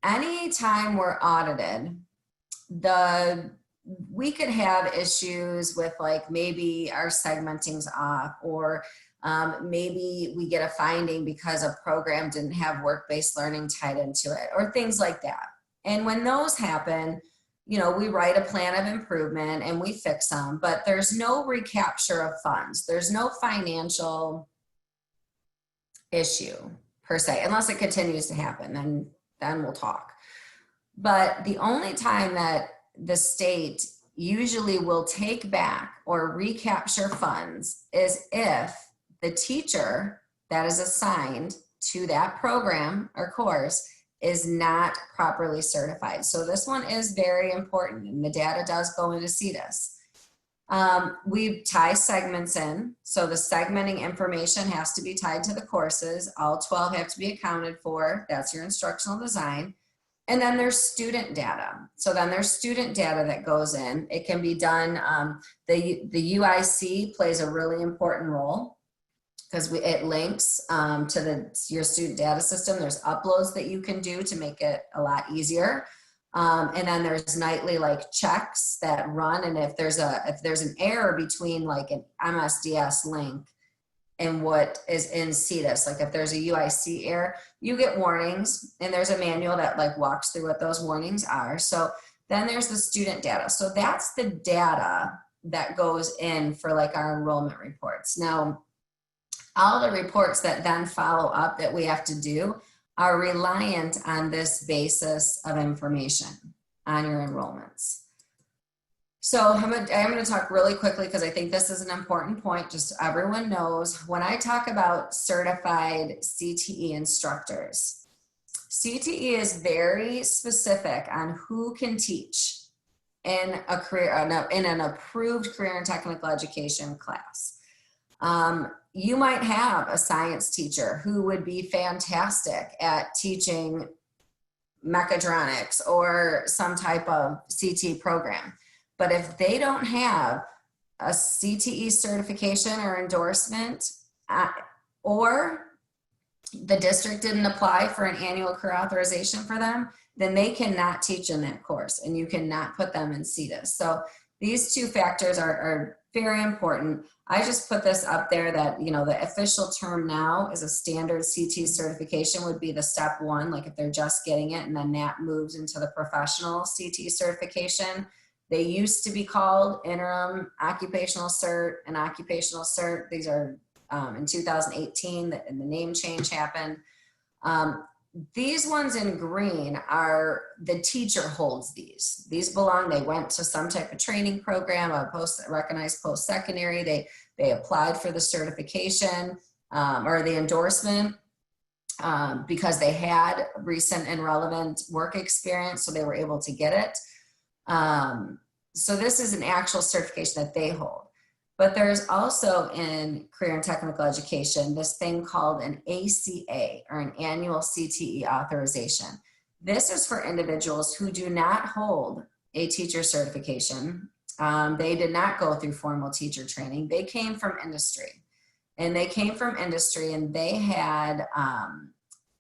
anytime we're audited, we could have issues with like maybe our segmenting's off, or maybe we get a finding because a program didn't have work-based learning tied into it, or things like that. And when those happen, you know, we write a plan of improvement and we fix them, but there's no recapture of funds. There's no financial issue per se, unless it continues to happen, and then we'll talk. But the only time that the state usually will take back or recapture funds is if the teacher that is assigned to that program or course is not properly certified. So this one is very important, and the data does go into CTEIS. We tie segments in. So the segmenting information has to be tied to the courses. All 12 have to be accounted for. That's your instructional design. And then there's student data. So then there's student data that goes in. It can be done, the UIC plays a really important role. because it links to your student data system. There's uploads that you can do to make it a lot easier. And then there's nightly like checks that run. And if there's an error between like an MSDS link and what is in CTEIS, like if there's a UIC error, you get warnings, and there's a manual that like walks through what those warnings are. So then there's the student data. So that's the data that goes in for like our enrollment reports. Now, all the reports that then follow up that we have to do are reliant on this basis of information on your enrollments. So I'm going to talk really quickly because I think this is an important point, just so everyone knows. When I talk about certified CTE instructors, CTE is very specific on who can teach in a career, in an approved career and technical education class. You might have a science teacher who would be fantastic at teaching mechatronics or some type of CTE program. But if they don't have a CTE certification or endorsement, or the district didn't apply for an annual career authorization for them, then they cannot teach in that course, and you cannot put them in CTEIS. So these two factors are very important. I just put this up there that, you know, the official term now is a standard CTE certification would be the step one, like if they're just getting it, and then that moves into the professional CTE certification. They used to be called interim occupational cert and occupational cert. These are in 2018, and the name change happened. These ones in green are the teacher holds these. These belong, they went to some type of training program, a recognized post-secondary. They applied for the certification or the endorsement because they had recent and relevant work experience, so they were able to get it. So this is an actual certification that they hold. But there's also in career and technical education, this thing called an ACA, or an annual CTE authorization. This is for individuals who do not hold a teacher certification. They did not go through formal teacher training. They came from industry. And they came from industry, and they had,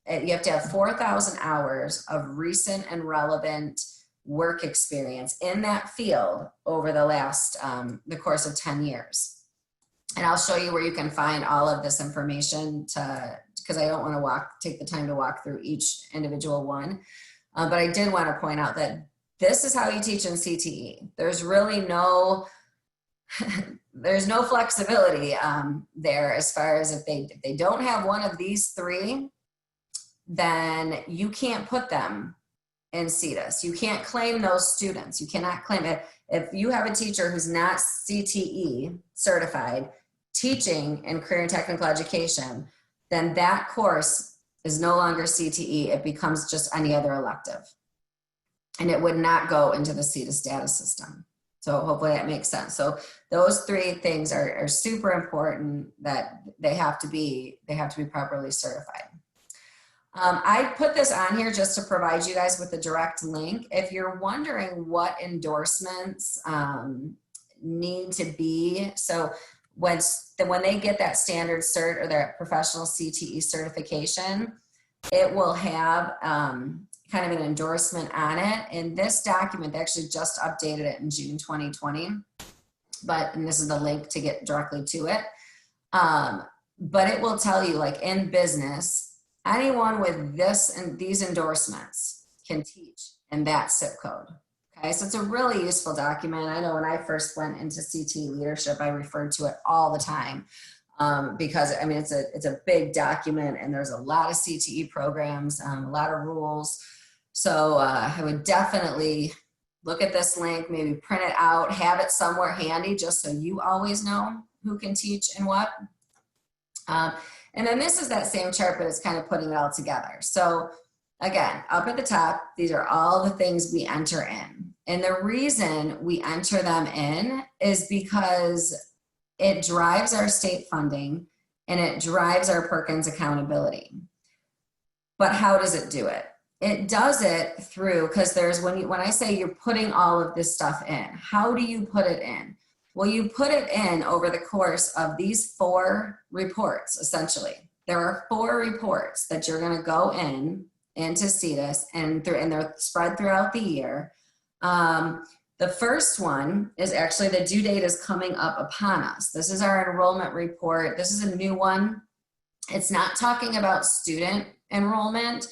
you have to have 4,000 hours of recent and relevant work experience in that field over the last, the course of 10 years. And I'll show you where you can find all of this information because I don't want to take the time to walk through each individual one. But I did want to point out that this is how you teach in CTE. There's really there's no flexibility there as far as if they don't have one of these three, then you can't put them in CTEIS. You can't claim those students. You cannot claim it. If you have a teacher who's not CTE certified teaching in career and technical education, then that course is no longer CTE. It becomes just any other elective. And it would not go into the CTEIS data system. So hopefully that makes sense. So those three things are super important, that they have to be properly certified. I put this on here just to provide you guys with a direct link. If you're wondering what endorsements need to be, so when they get that standard cert or their professional CTE certification, it will have kind of an endorsement on it. And this document, they actually just updated it in June 2020, and this is the link to get directly to it. But it will tell you, like in business, anyone with this and these endorsements can teach in that zip code. Okay, so it's a really useful document. I know when I first went into CTE leadership, I referred to it all the time because I mean it's a big document, and there's a lot of CTE programs, a lot of rules. So I would definitely look at this link, maybe print it out, have it somewhere handy, just so you always know who can teach and what. And then this is that same chart, but it's kind of putting it all together. So again, up at the top, these are all the things we enter in. And the reason we enter them in is because it drives our state funding and it drives our Perkins accountability. But how does it do it? It does it through, because there's when I say you're putting all of this stuff in, how do you put it in? Well, you put it in over the course of these 4 reports, essentially. There are 4 reports that you're going to go into CTEIS, and they're spread throughout the year. The first one is actually, the due date is coming up upon us. This is our enrollment report. This is a new one. It's not talking about student enrollment.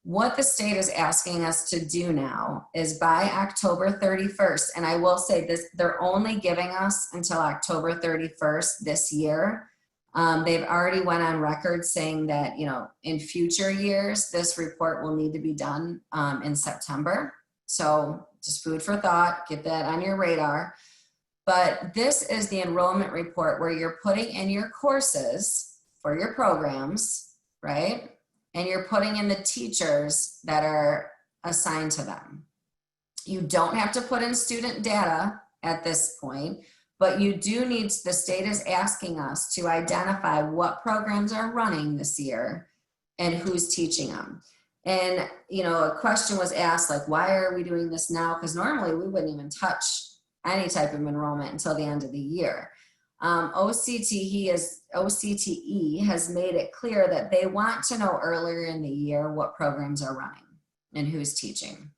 What the state is asking us to do now is by October 31st, and I will say this, they're only giving us until October 31st this year. They've already went on record saying that, you know, in future years, this report will need to be done in September. So just food for thought, get that on your radar. But this is the enrollment report where you're putting in your courses for your programs, right? And you're putting in the teachers that are assigned to them. You don't have to put in student data at this point, but you do need, the state is asking us to identify what programs are running this year and who's teaching them. And, you know, a question was asked, like, why are we doing this now? Because normally we wouldn't even touch any type of enrollment until the end of the year. OCTE has made it clear that they want to know earlier in the year what programs are running and who's teaching.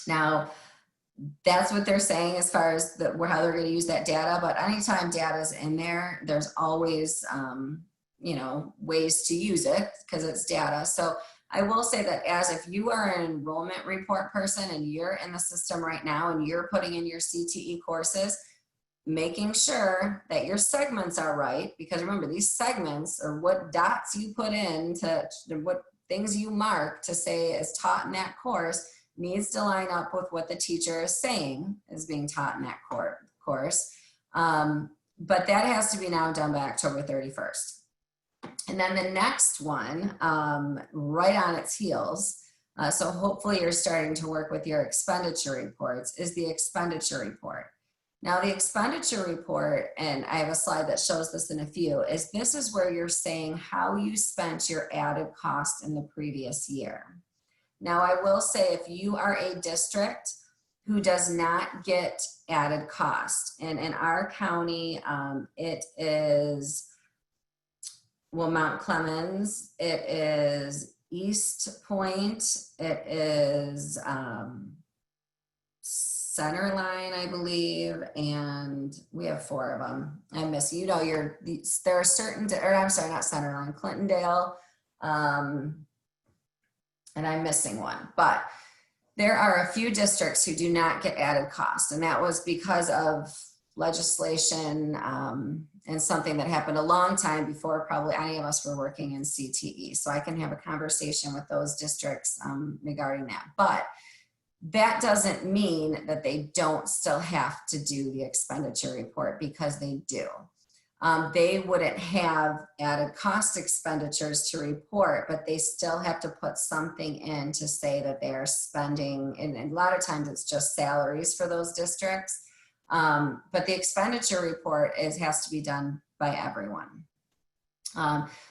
Now, that's what they're saying as far as how they're going to use that data. But anytime data is in there, there's always, you know, ways to use it because it's data. So I will say that as if you are an enrollment report person and you're in the system right now and you're putting in your CTE courses, making sure that your segments are right, because remember, these segments are what dots you put in to what things you mark to say is taught in that course needs to line up with what the teacher is saying is being taught in that course. But that has to be now done by October 31st. And then the next one, right on its heels, so hopefully you're starting to work with your expenditure reports, is the expenditure report. Now the expenditure report, and I have a slide that shows this in a few, this is where you're saying how you spent your added cost in the previous year. Now I will say, if you are a district who does not get added cost, and in our county, it is, well, Mount Clemens, it is East Point, it is Centerline, I believe, and we have 4 of them. I miss, you know, there are certain, or I'm sorry, not Centerline, Clintondale, and I'm missing one, but there are a few districts who do not get added cost, and that was because of legislation and something that happened a long time before probably any of us were working in CTE. So I can have a conversation with those districts regarding that. But that doesn't mean that they don't still have to do the expenditure report, because they do. They wouldn't have added cost expenditures to report, but they still have to put something in to say that they are spending, and a lot of times it's just salaries for those districts. But the expenditure report has to be done by everyone.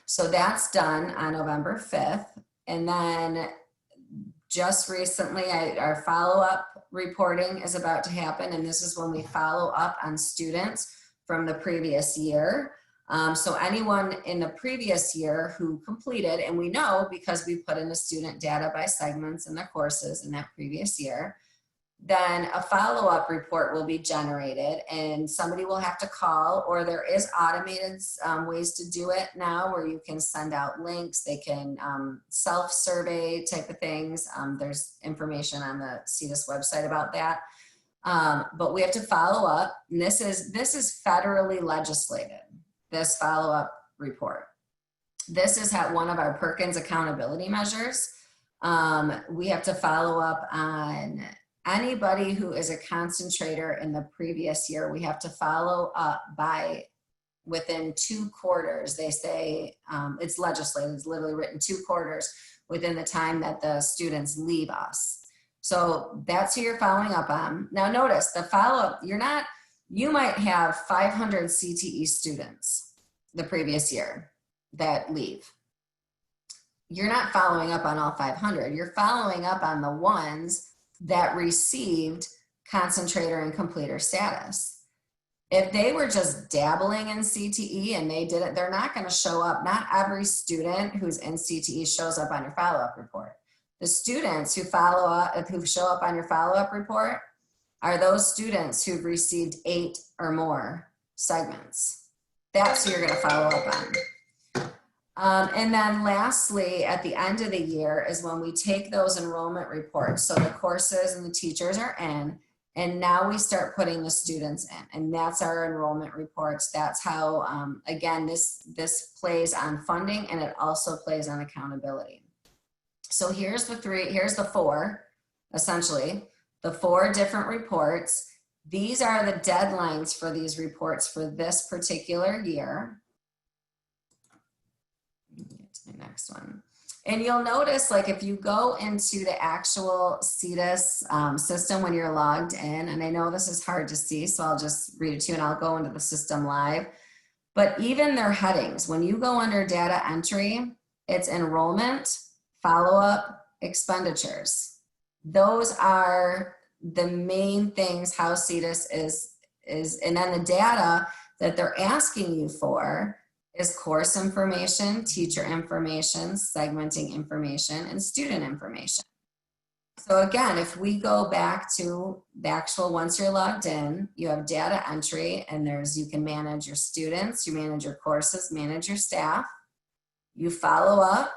So that's done on November 5th. And then just recently, our follow-up reporting is about to happen. And this is when we follow up on students from the previous year. So anyone in the previous year who completed, and we know because we put in the student data by segments in the courses in that previous year, then a follow-up report will be generated, and somebody will have to call, or there is automated ways to do it now where you can send out links. They can self-survey type of things. There's information on the CTEIS website about that. But we have to follow up, and this is federally legislated, this follow-up report. This is one of our Perkins accountability measures. We have to follow up on anybody who is a concentrator in the previous year. We have to follow up by within 2 quarters. They say it's legislated, it's literally written 2 quarters within the time that the students leave us. So that's who you're following up on. Now notice the follow-up, you might have 500 CTE students the previous year that leave. You're not following up on all 500. You're following up on the ones that received concentrator and completer status. If they were just dabbling in CTE and they didn't, they're not going to show up. Not every student who's in CTE shows up on your follow-up report. The students who follow up, who show up on your follow-up report, are those students who've received 8 or more segments. That's who you're going to follow up on. And then lastly, at the end of the year is when we take those enrollment reports. So the courses and the teachers are in, and now we start putting the students in, and that's our enrollment reports. That's how, again, this plays on funding, and it also plays on accountability. So here's the 4, essentially, the 4 different reports. These are the deadlines for these reports for this particular year. Get to the next one. And you'll notice, like, if you go into the actual CTEIS system when you're logged in, and I know this is hard to see, so I'll just read it to you and I'll go into the system live. But even their headings, when you go under data entry, it's enrollment, follow-up, expenditures. Those are the main things how CTEIS is, and then the data that they're asking you for is course information, teacher information, segmenting information, and student information. So again, if we go back to the actual, once you're logged in, you have data entry, and you can manage your students, you manage your courses, manage your staff, you follow up,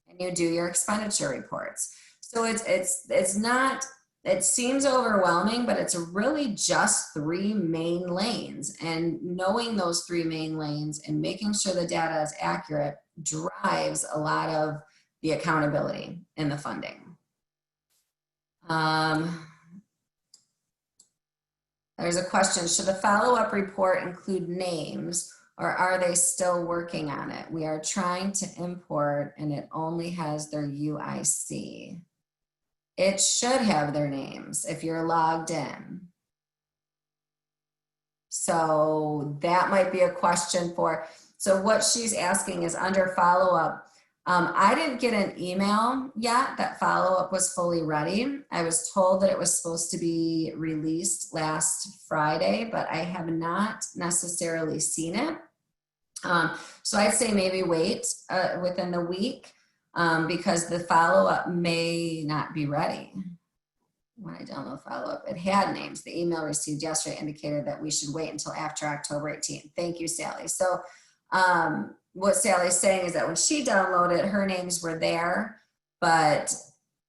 and you do your expenditure reports. So it's not, it seems overwhelming, but it's really just 3 main lanes, and knowing those 3 main lanes and making sure the data is accurate drives a lot of the accountability in the funding. There's a question, should the follow-up report include names, or are they still working on it? We are trying to import and it only has their UIC. It should have their names if you're logged in. So that might be a question for, so what she's asking is under follow-up. I didn't get an email yet that follow-up was fully ready. I was told that it was supposed to be released last Friday, but I have not necessarily seen it. So I'd say maybe wait within the week. Because the follow-up may not be ready. When I download follow-up, it had names. The email received yesterday indicated that we should wait until after October 18th. Thank you, Sally. So what Sally's saying is that when she downloaded, her names were there, but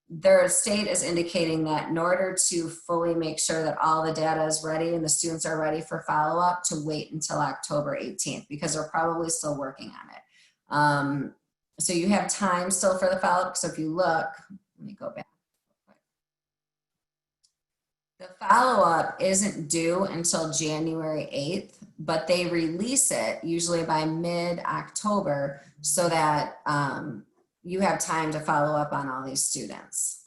their state is indicating that in order to fully make sure that all the data is ready and the students are ready for follow-up, to wait until October 18th, because they're probably still working on it. So you have time still for the follow-up. So if you look, let me go back. The follow-up isn't due until January 8th, but they release it usually by mid-October so that you have time to follow up on all these students.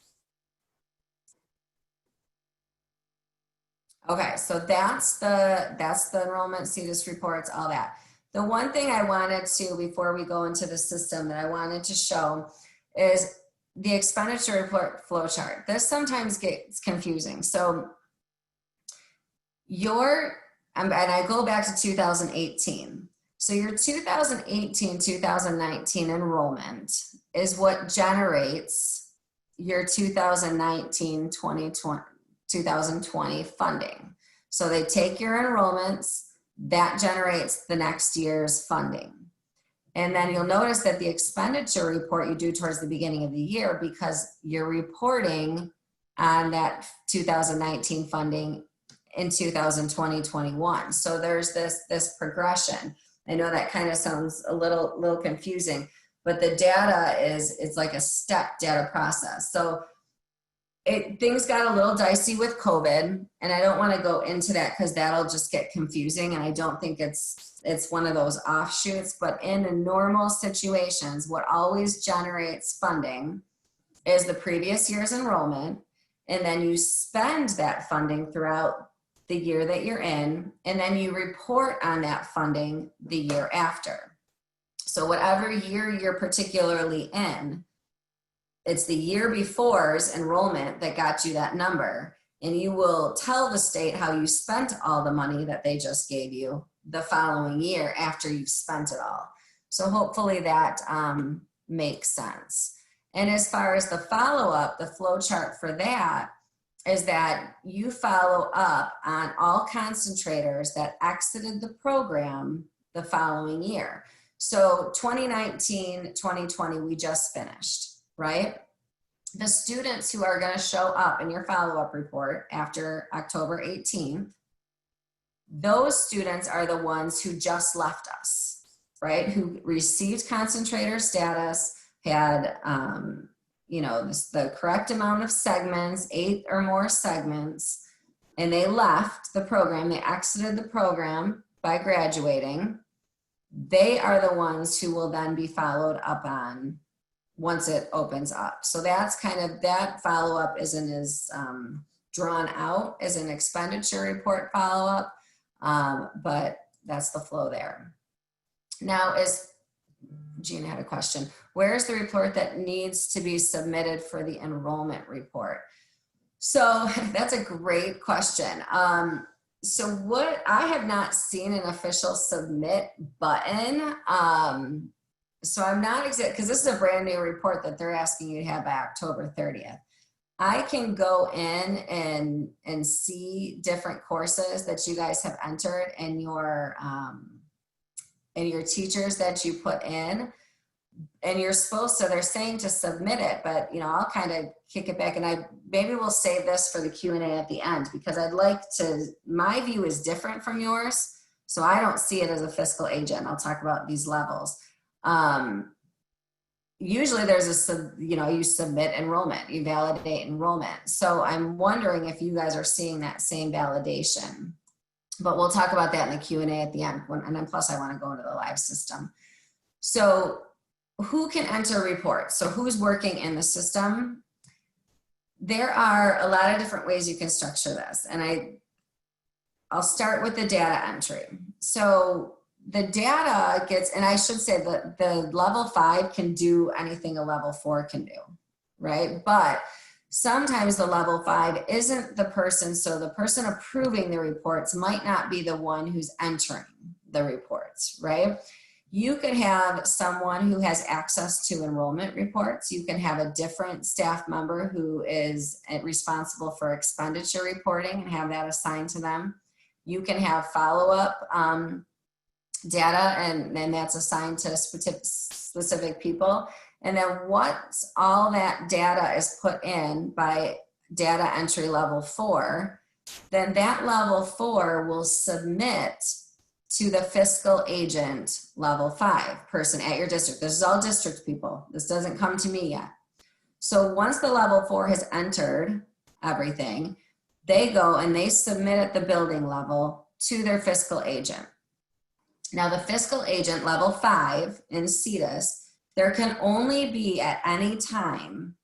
Okay, so that's the enrollment, CTEIS reports, all that. The one thing I wanted to, before we go into the system, that I wanted to show is the expenditure report flow chart. This sometimes gets confusing. So and I go back to 2018. So your 2018-2019 enrollment is what generates your 2019-2020 funding. So they take your enrollments, that generates the next year's funding. And then you'll notice that the expenditure report you do towards the beginning of the year, because you're reporting on that 2019 funding in 2020-21. So there's this progression. I know that kind of sounds a little confusing, but the data it's like a step data process. So things got a little dicey with COVID, and I don't want to go into that because that'll just get confusing, and I don't think it's one of those offshoots. But in normal situations, what always generates funding is the previous year's enrollment, and then you spend that funding throughout the year that you're in, and then you report on that funding the year after. So whatever year you're particularly in, it's the year before's enrollment that got you that number. and you will tell the state how you spent all the money that they just gave you the following year after you've spent it all. So hopefully that makes sense. And as far as the follow-up, the flow chart for that is that you follow up on all concentrators that exited the program the following year. So 2019, 2020, we just finished, right? The students who are going to show up in your follow-up report after October 18th, those students are the ones who just left us, right? Who received concentrator status, had, you know, the correct amount of segments, 8 or more segments, and they left the program, they exited the program by graduating. They are the ones who will then be followed up on once it opens up. So that's kind of, that follow-up isn't as drawn out as an expenditure report follow-up, but that's the flow there. Now, as Gina had a question, where's the report that needs to be submitted for the enrollment report? So that's a great question. So what, I have not seen an official submit button. So I'm not exact, because this is a brand new report that they're asking you to have by October 30th. I can go in and see different courses that you guys have entered and your teachers that you put in, and you're supposed to, they're saying to submit it, but you know, I'll kind of kick it back, and maybe we'll save this for the Q&A at the end, because I'd like to, my view is different from yours. So I don't see it as a fiscal agent. I'll talk about these levels. Usually there's you submit enrollment, you validate enrollment. So I'm wondering if you guys are seeing that same validation, but we'll talk about that in the Q&A at the end. And then plus I want to go into the live system. So who can enter reports? So who's working in the system? There are a lot of different ways you can structure this. And I'll start with the data entry. So the data gets, and I should say that the level 5 can do anything a level 4 can do, right? But sometimes the level 5 isn't the person, so the person approving the reports might not be the one who's entering the reports, right? You could have someone who has access to enrollment reports. You can have a different staff member who is responsible for expenditure reporting and have that assigned to them. You can have follow-up data, and then that's assigned to specific people. And then once all that data is put in by data entry level 4, then that level 4 will submit to the fiscal agent level 5 person at your district. This is all district people. This doesn't come to me yet. So once the level 4 has entered everything, they go and they submit at the building level to their fiscal agent. Now the fiscal agent level 5 in CTEIS, there can only be at any time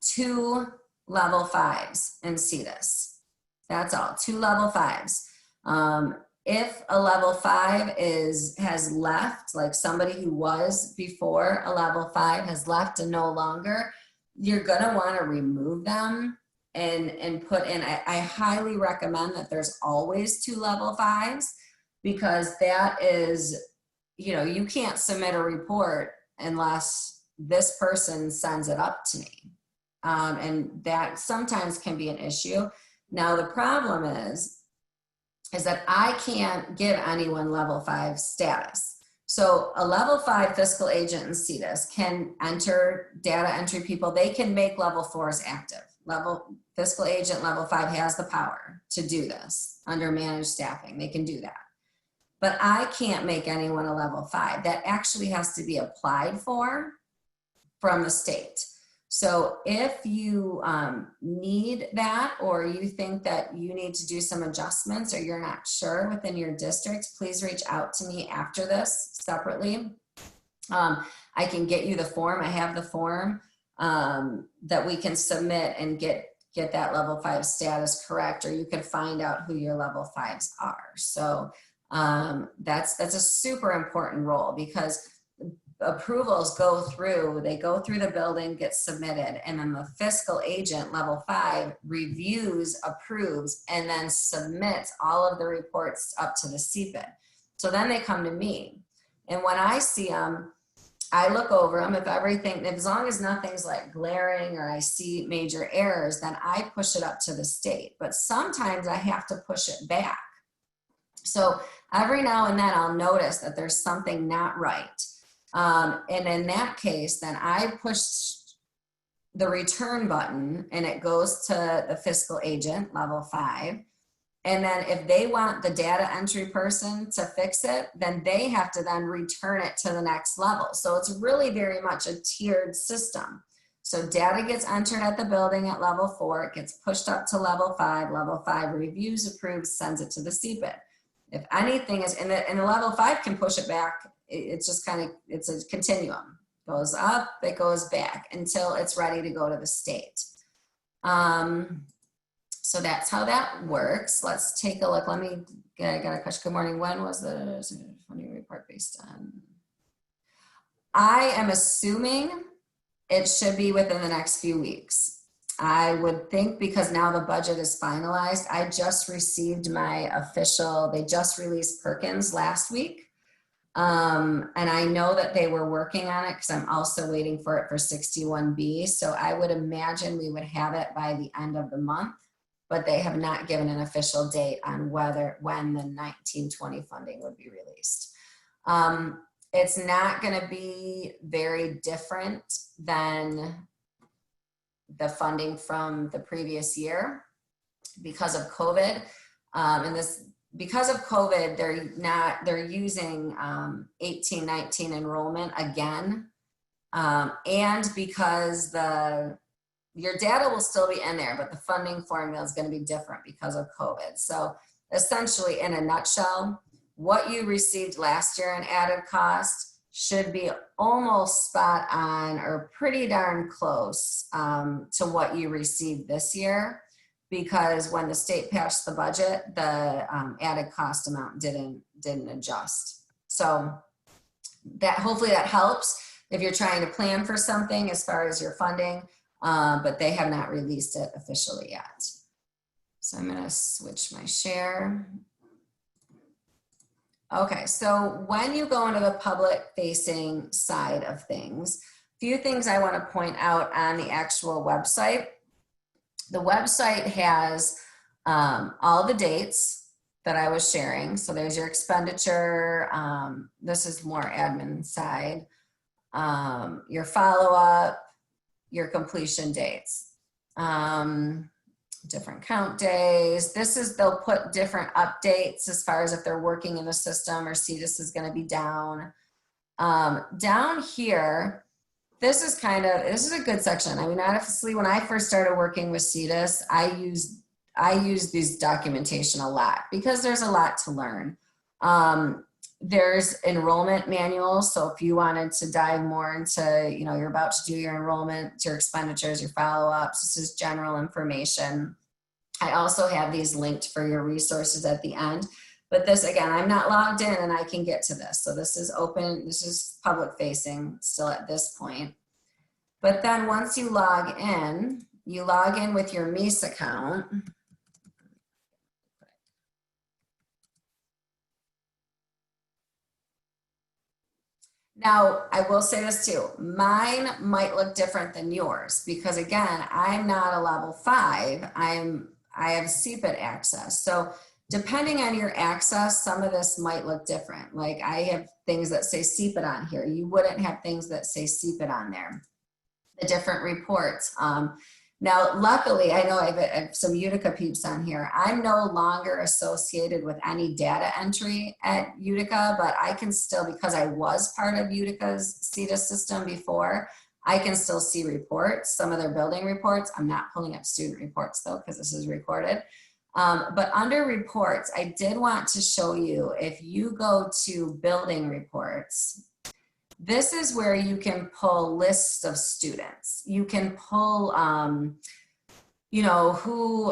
2 level 5s in CTEIS. That's all, 2 level 5s. If a level 5 has left, like somebody who was before a level 5 has left and no longer, you're gonna wanna remove them and put in, I highly recommend that there's always 2 level 5s, because that is, you know, you can't submit a report unless this person sends it up to me. And that sometimes can be an issue. Now the problem is that I can't give anyone level 5 status. So a level 5 fiscal agent in CTEIS can enter data entry people. They can make level 4s active. Fiscal agent level 5 has the power to do this under managed staffing. They can do that. But I can't make anyone a level 5. That actually has to be applied for from the state. So if you need that, or you think that you need to do some adjustments, or you're not sure within your district, please reach out to me after this separately. I can get you the form. I have the form that we can submit and get that level 5 status correct, or you can find out who your level 5s are. So that's a super important role, because approvals go through, they go through the building, get submitted, and then the fiscal agent, level 5, reviews, approves, and then submits all of the reports up to the CPID. So then they come to me. And when I see them, I look over them. If everything, as long as nothing's like glaring or I see major errors, then I push it up to the state. But sometimes I have to push it back. So every now and then I'll notice that there's something not right. And in that case, then I push the return button and it goes to the fiscal agent, level 5. And then if they want the data entry person to fix it, then they have to then return it to the next level. So it's really very much a tiered system. So data gets entered at the building at level 4, it gets pushed up to level 5, level 5 reviews, approves, sends it to the CPID. If anything is, and the level 5 can push it back, it's just kind of, it's a continuum. Goes up, it goes back until it's ready to go to the state. So that's how that works. Let's take a look. Let me I got a question. Good morning. When was the funding report based on? I am assuming it should be within the next few weeks. I would think because now the budget is finalized. I just received my official, they just released Perkins last week. And I know that they were working on it because I'm also waiting for it for 61B. So I would imagine we would have it by the end of the month, but they have not given an official date on when the 1920 funding would be released. It's not going to be very different than the funding from the previous year because of COVID. Because of COVID, they're using 18-19 enrollment again. And because your data will still be in there, but the funding formula is going to be different because of COVID. So essentially, in a nutshell, what you received last year in added cost should be almost spot on or pretty darn close to what you received this year, because when the state passed the budget, the added cost amount didn't adjust. So that hopefully that helps if you're trying to plan for something as far as your funding, but they have not released it officially yet. So I'm gonna switch my share. Okay, so when you go into the public facing side of things, a few things I want to point out on the actual website. The website has all the dates that I was sharing. So there's your expenditure. This is more admin side. Your follow-up, your completion dates. Different count days. They'll put different updates as far as if they're working in the system or CTEIS is going to be down. Down here, this is a good section. I mean, honestly, when I first started working with CTEIS, I used these documentation a lot because there's a lot to learn. There's enrollment manuals. So if you wanted to dive more into, you're about to do your enrollment, your expenditures, your follow-ups, this is general information. I also have these linked for your resources at the end. But this, again, I'm not logged in and I can get to this. So this is open, this is public facing still at this point. But then once you log in with your MISD account. Now, I will say this too, mine might look different than yours because again, I'm not a level 5, I have CPID access. So depending on your access, some of this might look different. Like I have things that say CPID on here. You wouldn't have things that say CPID on there. The different reports. Now, luckily, I know I have some Utica peeps on here. I'm no longer associated with any data entry at Utica, but I can still, because I was part of Utica's CTEIS system before, I can still see reports, some of their building reports. I'm not pulling up student reports though, because this is recorded. But under reports, I did want to show you, if you go to building reports, this is where you can pull lists of students. You can pull you know, who,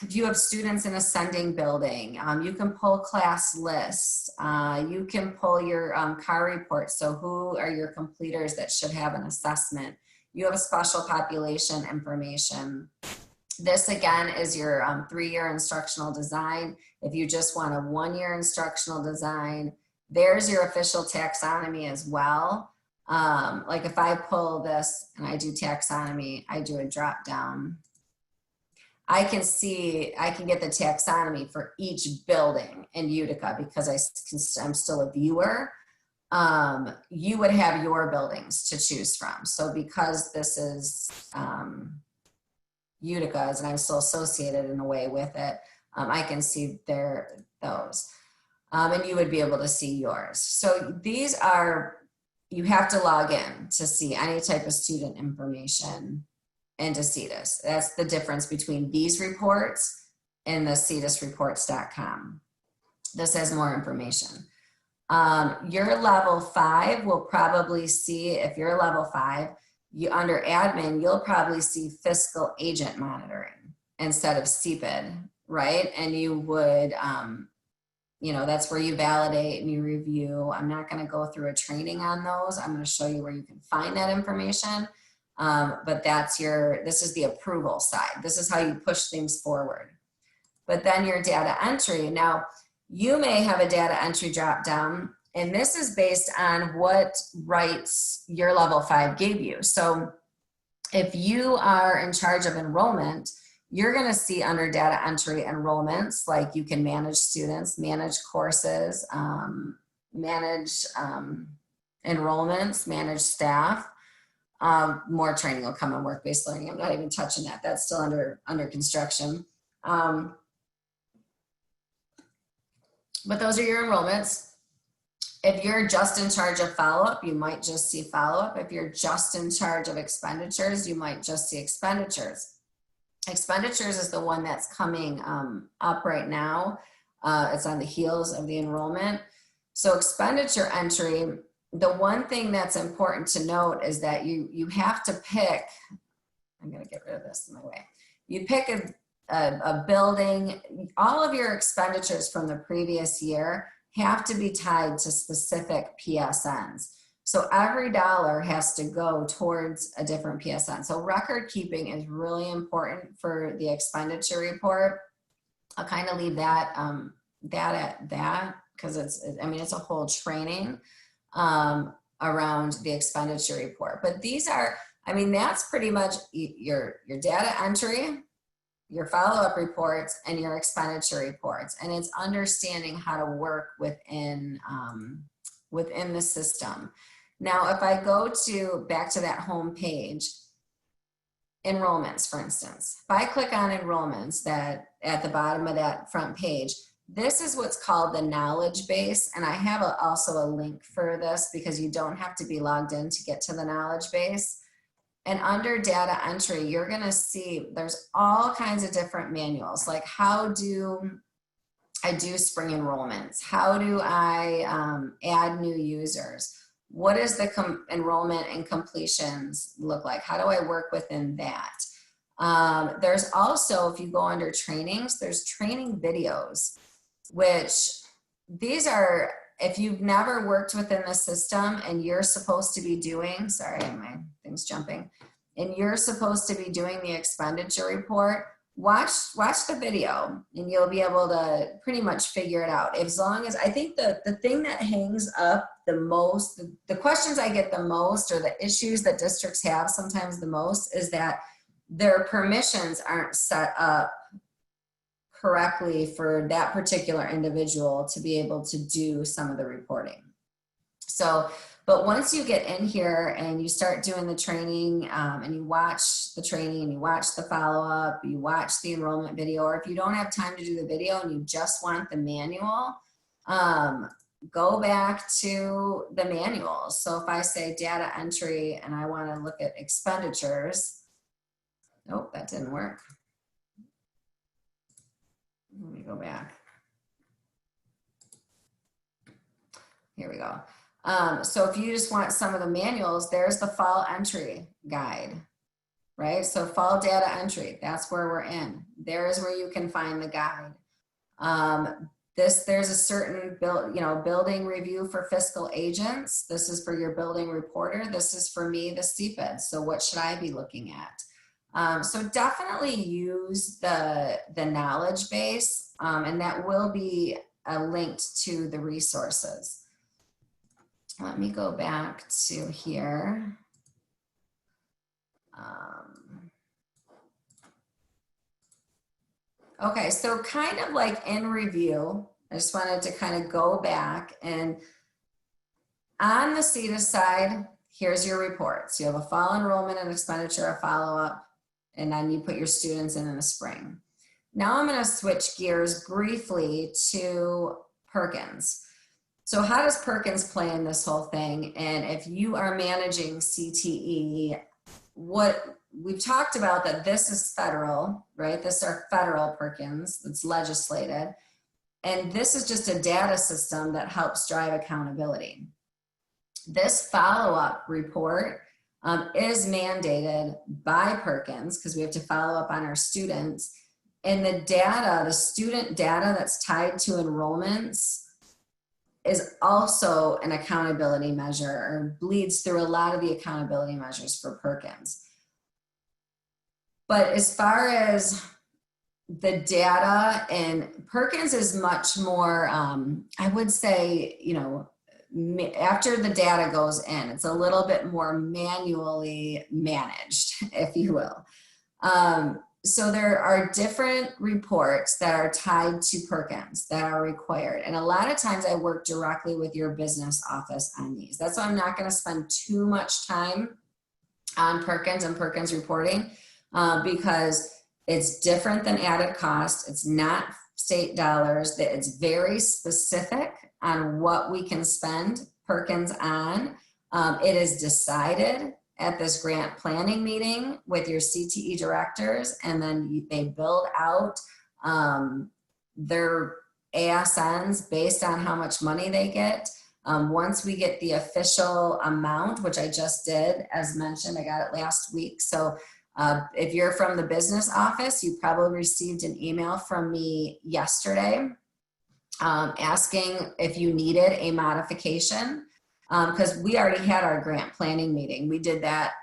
if you have students in ascending building, you can pull class lists, you can pull your car reports. So who are your completers that should have an assessment? You have a special population information. This again is your 3-year instructional design. If you just want a 1-year instructional design, there's your official taxonomy as well. Like if I pull this and I do taxonomy, I do a drop down. I can see, I can get the taxonomy for each building in Utica because I'm still a viewer. You would have your buildings to choose from. So because this is Utica's and I'm still associated in a way with it, I can see those. And you would be able to see yours. So these are, you have to log in to see any type of student information into CTEIS. That's the difference between these reports and the CTEISreports.com. This has more information. Your level 5 will probably see, if you're level 5, you under admin, you'll probably see fiscal agent monitoring instead of CPID, right? And you would, you know, that's where you validate and you review. I'm not going to go through a training on those. I'm going to show you where you can find that information. But that's this is the approval side. This is how you push things forward. But then your data entry. Now, you may have a data entry drop down, and this is based on what rights your level 5 gave you. So if you are in charge of enrollment, you're going to see under data entry enrollments, like you can manage students, manage courses, manage enrollments, manage staff. More training will come on work-based learning. I'm not even touching that. That's still under construction. But those are your enrollments. If you're just in charge of follow-up, you might just see follow-up. If you're just in charge of expenditures, you might just see expenditures. Expenditures is the one that's coming up right now. It's on the heels of the enrollment. So expenditure entry, the one thing that's important to note is that you have to pick, I'm going to get rid of this in my way. You pick a building, all of your expenditures from the previous year have to be tied to specific PSNs. So every dollar has to go towards a different PSN. So record keeping is really important for the expenditure report. I'll kind of leave that at that because it's a whole training around the expenditure report. But these are, that's pretty much your data entry, your follow-up reports, and your expenditure reports. And it's understanding how to work within the system. Now, if I go back to that home page, enrollments, for instance, if I click on enrollments that at the bottom of that front page, this is what's called the knowledge base. And I have also a link for this because you don't have to be logged in to get to the knowledge base. And under data entry, you're going to see there's all kinds of different manuals, like how do I do spring enrollments? How do I add new users? What does the enrollment and completions look like? How do I work within that? There's also, if you go under trainings, there's training videos, which these are, if you've never worked within the system and you're supposed to be doing, sorry, my thing's jumping, and you're supposed to be doing the expenditure report, watch the video and you'll be able to pretty much figure it out. As long as, I think the thing that hangs up the most, the questions I get the most, or the issues that districts have sometimes the most, is that their permissions aren't set up correctly for that particular individual to be able to do some of the reporting. So, but once you get in here and you start doing the training and you watch the training and you watch the follow-up, you watch the enrollment video, or if you don't have time to do the video and you just want the manual, go back to the manuals. So if I say data entry and I want to look at expenditures, nope, that didn't work. Let me go back. Here we go. So if you just want some of the manuals, there's the fall entry guide right? So fall data entry, that's where we're in. There's where you can find the guide. There's a certain building review for fiscal agents. This is for your building reporter. This is for me, the CPED. So what should I be looking at? So definitely use the knowledge base, and that will be linked to the resources. Let me go back to here. Okay, so kind of like in review, I just wanted to kind of go back, and on the CTEIS side, here's your reports. You have a fall enrollment and expenditure, a follow-up, and then you put your students in the spring. Now I'm going to switch gears briefly to Perkins. So how does Perkins play in this whole thing? And if you are managing CTE, what we've talked about, that this is federal, right? This is our federal Perkins that's legislated. And this is just a data system that helps drive accountability. This follow-up report is mandated by Perkins because we have to follow up on our students. And the data, the student data that's tied to enrollments, is also an accountability measure, or bleeds through a lot of the accountability measures for Perkins. But as far as the data, and Perkins is much more, I would say, after the data goes in, it's a little bit more manually managed, if you will. So there are different reports that are tied to Perkins that are required. And a lot of times I work directly with your business office on these. That's why I'm not going to spend too much time on Perkins and Perkins reporting, because it's different than added cost. It's not state dollars. That it's very specific on what we can spend Perkins on. It is decided at this grant planning meeting with your CTE directors, and then they build out their ASNs based on how much money they get. Once we get the official amount, which I just did, as mentioned, I got it last week. So if you're from the business office, you probably received an email from me yesterday asking if you needed a modification. Because we already had our grant planning meeting. We did that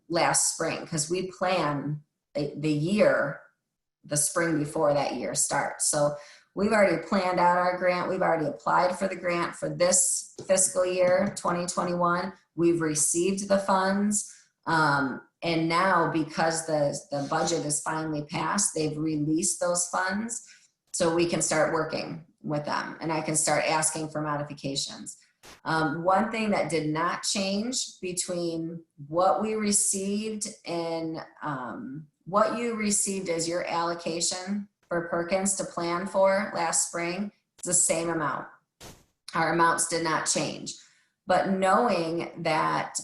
last spring, because we plan the year, the spring before that year starts. So we've already planned out our grant. We've already applied for the grant for this fiscal year, 2021. We've received the funds. And now, because the budget is finally passed, they've released those funds so we can start working with them, and I can start asking for modifications. One thing that did not change between what we received and what you received as your allocation for Perkins to plan for last spring, it's the same amount. Our amounts did not change. But knowing that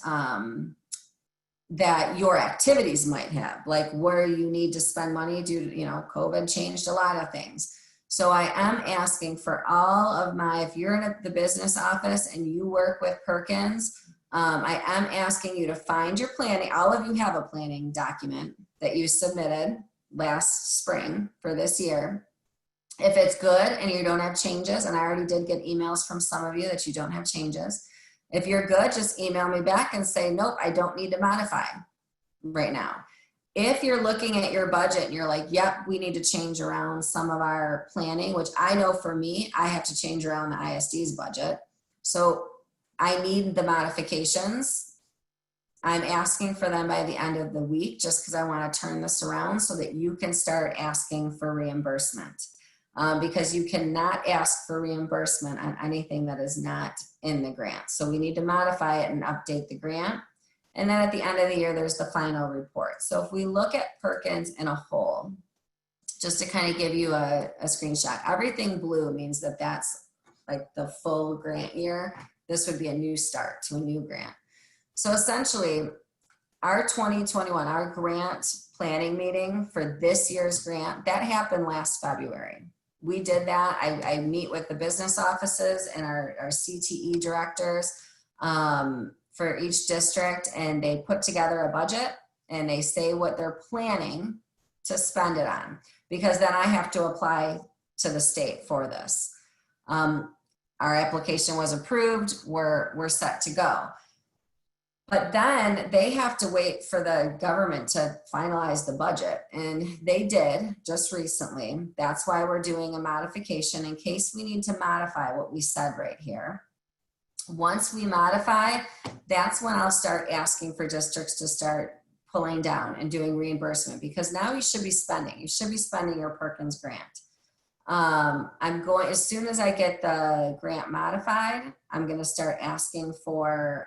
that your activities might have, like where you need to spend money due to, COVID changed a lot of things. So I am asking for all of if you're in the business office and you work with Perkins, I am asking you to find your planning. All of you have a planning document that you submitted last spring for this year. If it's good and you don't have changes, and I already did get emails from some of you that you don't have changes. If you're good, just email me back and say, nope, I don't need to modify right now. If you're looking at your budget and you're like, yep, we need to change around some of our planning, which I know for me, I have to change around the ISD's budget. So I need the modifications. I'm asking for them by the end of the week, just because I want to turn this around so that you can start asking for reimbursement. Because you cannot ask for reimbursement on anything that is not in the grant. So we need to modify it and update the grant. And then at the end of the year, there's the final report. So if we look at Perkins in a whole, just to kind of give you a screenshot, everything blue means that that's like the full grant year. This would be a new start to a new grant. So essentially, our 2021, our grant planning meeting for this year's grant, that happened last February. We did that. I meet with the business offices and our CTE directors for each district, and they put together a budget, and they say what they're planning to spend it on, because then I have to apply to the state for this. Our application was approved, we're set to go. But then they have to wait for the government to finalize the budget, and they did just recently. That's why we're doing a modification in case we need to modify what we said right here. Once we modify, that's when I'll start asking for districts to start pulling down and doing reimbursement, because now you should be spending your Perkins grant. I'm going, as soon as I get the grant modified, I'm going to start asking for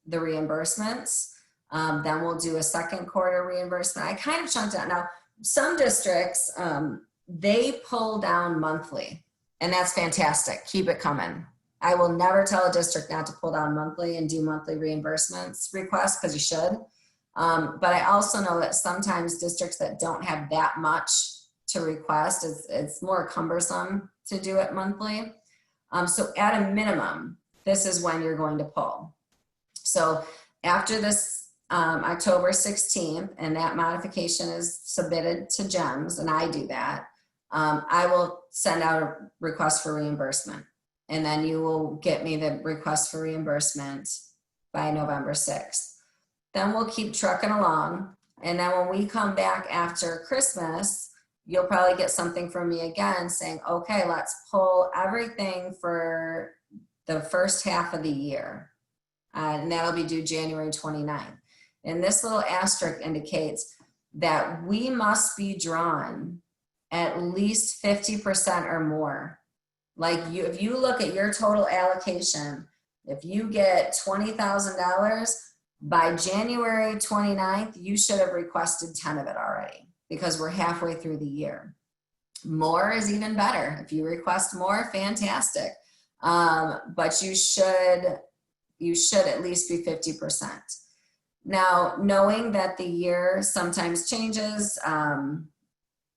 the reimbursements. Then we'll do a second quarter reimbursement. I kind of chunked out. Now, some districts, they pull down monthly, and that's fantastic. Keep it coming. I will never tell a district not to pull down monthly and do monthly reimbursements requests, because you should. But I also know that sometimes districts that don't have that much to request, it's more cumbersome to do it monthly. So at a minimum, this is when you're going to pull. So after this October 16th, and that modification is submitted to GEMS, and I do that, I will send out a request for reimbursement. And then you will get me the request for reimbursement by November 6th. Then we'll keep trucking along. And then when we come back after Christmas, you'll probably get something from me again saying, okay, let's pull everything for the first half of the year. And that'll be due January 29th. And this little asterisk indicates that we must be drawn at least 50% or more. Like if you look at your total allocation, if you get $20,000, by January 29th, you should have requested 10 of it already, because we're halfway through the year. More is even better. If you request more, fantastic. But you should at least be 50%. Now, knowing that the year sometimes changes, and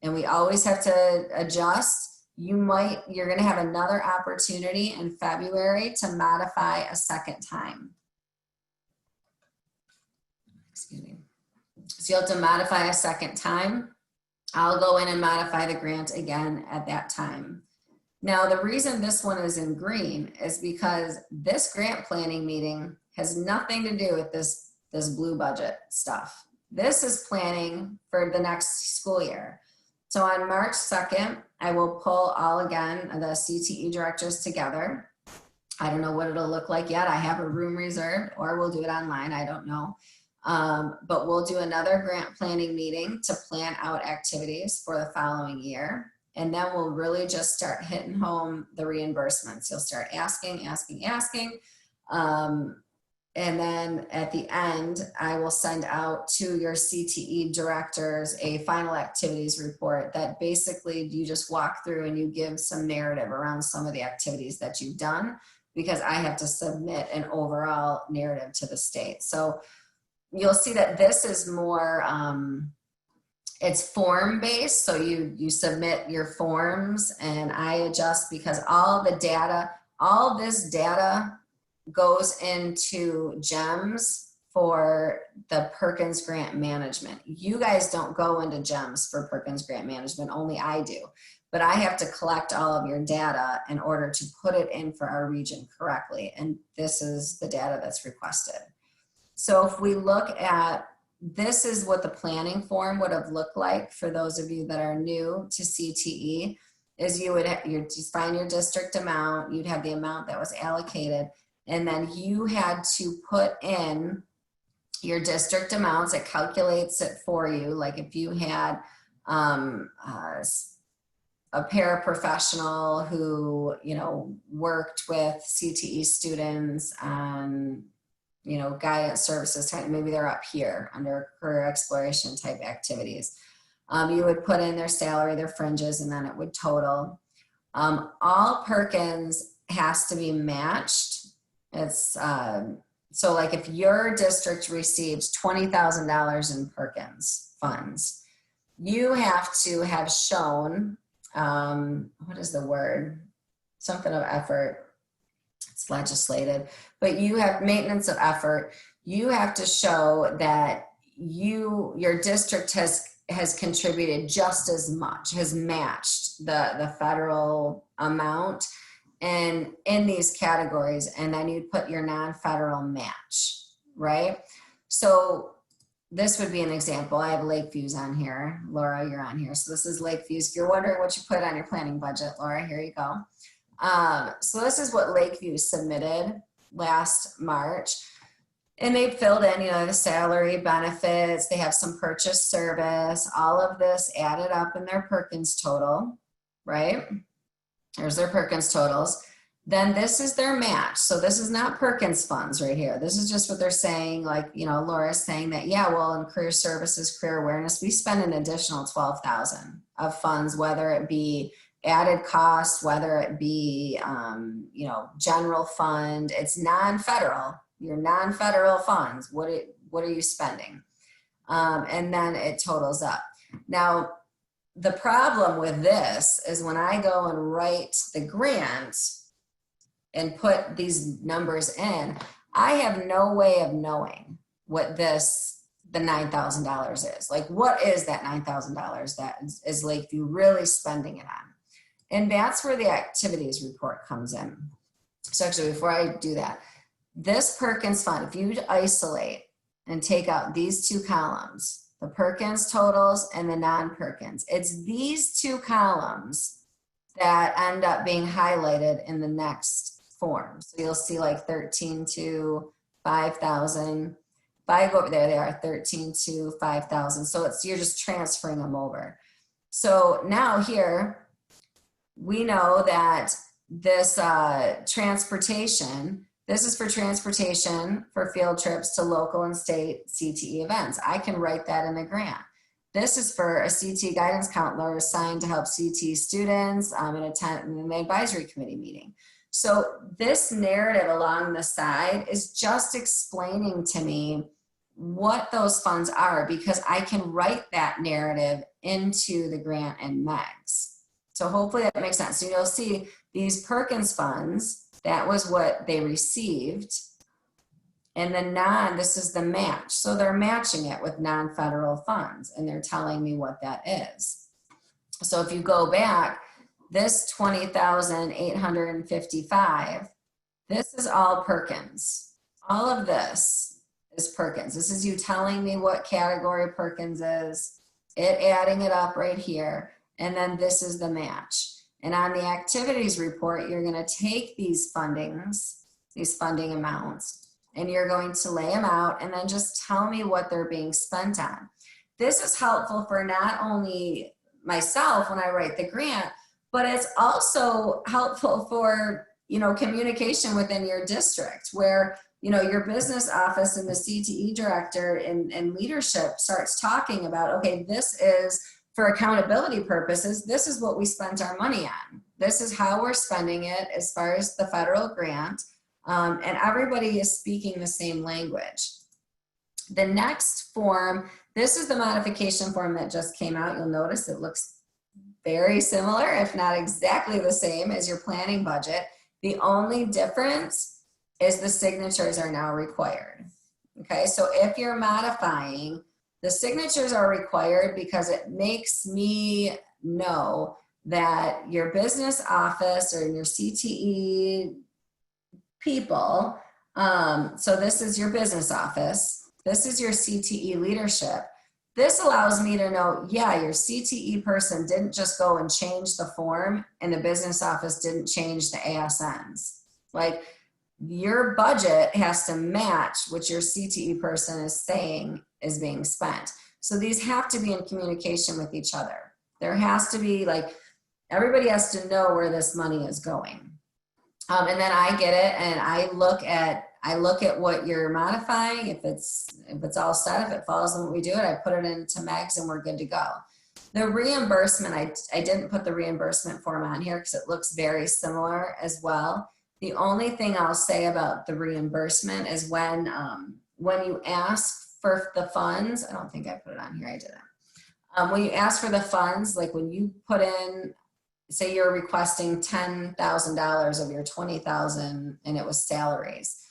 we always have to adjust, you're going to have another opportunity in February to modify a second time. Excuse me. So you'll have to modify a second time. I'll go in and modify the grant again at that time. Now, the reason this one is in green is because this grant planning meeting has nothing to do with this blue budget stuff. This is planning for the next school year. So on March 2nd, I will pull all again the CTE directors together. I don't know what it'll look like yet. I have a room reserved, or we'll do it online. I don't know. But we'll do another grant planning meeting to plan out activities for the following year. And then we'll really just start hitting home the reimbursements. You'll start asking. And then at the end, I will send out to your CTE directors a final activities report that basically you just walk through and you give some narrative around some of the activities that you've done, because I have to submit an overall narrative to the state. So you'll see that this is more, it's form based. So you submit your forms and I adjust, because all this data goes into GEMS for the Perkins grant management. You guys don't go into GEMS for Perkins grant management, only I do. But I have to collect all of your data in order to put it in for our region correctly. And this is the data that's requested. So if we look at, this is what the planning form would have looked like for those of you that are new to CTE, is you'd find your district amount, you'd have the amount that was allocated, and then you had to put in your district amounts. It calculates it for you. Like if you had a paraprofessional who, worked with CTE students on, guidance services type, maybe they're up here under career exploration type activities. You would put in their salary, their fringes, and then it would total. All Perkins has to be matched. It's so like if your district receives $20,000 in Perkins funds, you have to have shown, what is the word? Something of effort. It's legislated, but you have maintenance of effort. You have to show that your district has contributed just as much, has matched the federal amount and in these categories, and then you put your non-federal match, right? So this would be an example. I have Lakeview's on here. Laura, you're on here. So this is Lakeview's. If you're wondering what you put on your planning budget, Laura, here you go. So this is what Lakeview submitted last March. And they filled in, you know, the salary, benefits, they have some purchase service, all of this added up in their Perkins total, right? There's their Perkins totals. Then this is their match. So this is not Perkins funds right here. This is just what they're saying, like, you know, Laura's saying that, yeah, well, in career services, career awareness, we spend an additional $12,000 of funds, whether it be added costs, whether it be, you know, general fund, it's non-federal. Your non-federal funds, what are you spending? And then it totals up. Now, the problem with this is when I go and write the grant and put these numbers in, I have no way of knowing what the $9,000 is. Like, what is that $9,000 that is Lakeview really spending it on? And that's where the activities report comes in. So actually, before I do that, this Perkins fund, if you isolate and take out these two columns, the Perkins totals and the non-Perkins, it's these two columns that end up being highlighted in the next form. So you'll see like 13 to 5,000. If I go over there, they are 13 to 5,000. So it's, you're just transferring them over. So now here, we know that this transportation, this is for transportation for field trips to local and state CTE events. I can write that in the grant. This is for a CTE guidance counselor assigned to help CTE students and attend the advisory committee meeting. So this narrative along the side is just explaining to me what those funds are, because I can write that narrative into the grant and MEGS. So hopefully that makes sense. So you'll see these Perkins funds, that was what they received. And the this is the match. So they're matching it with non-federal funds, and they're telling me what that is. So if you go back, this 20,855, this is all Perkins. All of this is Perkins. This is you telling me what category Perkins is, it adding it up right here, and then this is the match. And on the activities report, you're going to take these funding amounts, and you're going to lay them out and then just tell me what they're being spent on. This is helpful for not only myself when I write the grant, but it's also helpful for, you know, communication within your district, where, you know, your business office and the CTE director and leadership starts talking about, okay, this is for accountability purposes, this is what we spent our money on. This is how we're spending it as far as the federal grant. And everybody is speaking the same language. The next form, this is the modification form that just came out. You'll notice it looks very similar, if not exactly the same as your planning budget. The only difference is the signatures are now required. Okay, so if you're modifying, the signatures are required because it makes me know that your business office or your CTE people, so this is your business office, this is your CTE leadership. This allows me to know, yeah, your CTE person didn't just go and change the form and the business office didn't change the ASNs. Like, your budget has to match what your CTE person is saying is being spent. So these have to be in communication with each other. There has to be, like, everybody has to know where this money is going. And then I get it and I look at what you're modifying. If it's all set, if it follows what we do it, I put it into MEGS and we're good to go. The reimbursement, I didn't put the reimbursement form on here because it looks very similar as well. The only thing I'll say about the reimbursement is when you ask for the funds, I don't think I put it on here, I didn't. When you ask for the funds, like when you put in, say you're requesting $10,000 of your $20,000 and it was salaries,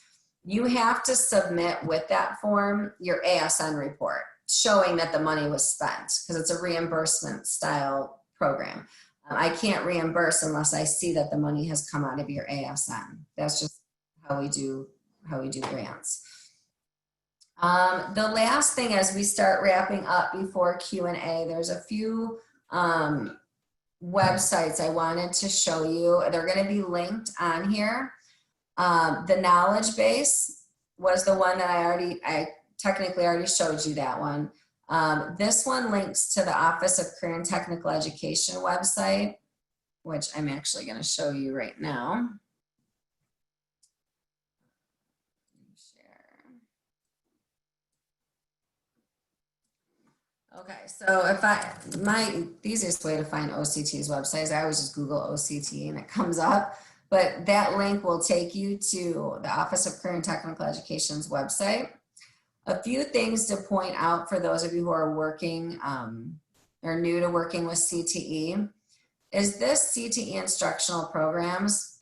you have to submit with that form your ASN report. showing that the money was spent, because it's a reimbursement style program. I can't reimburse unless I see that the money has come out of your ASN. That's just how we do grants. The last thing, as we start wrapping up before Q&A, there's a few websites I wanted to show you. They're going to be linked on here. The knowledge base was the one that I technically already showed you that one. This one links to the Office of Career and Technical Education website, which I'm actually going to show you right now. Okay, so the easiest way to find OCT's website is I always just Google OCT and it comes up, but that link will take you to the Office of Career and Technical Education's website. A few things to point out for those of you who are working or new to working with CTE is this CTE instructional programs.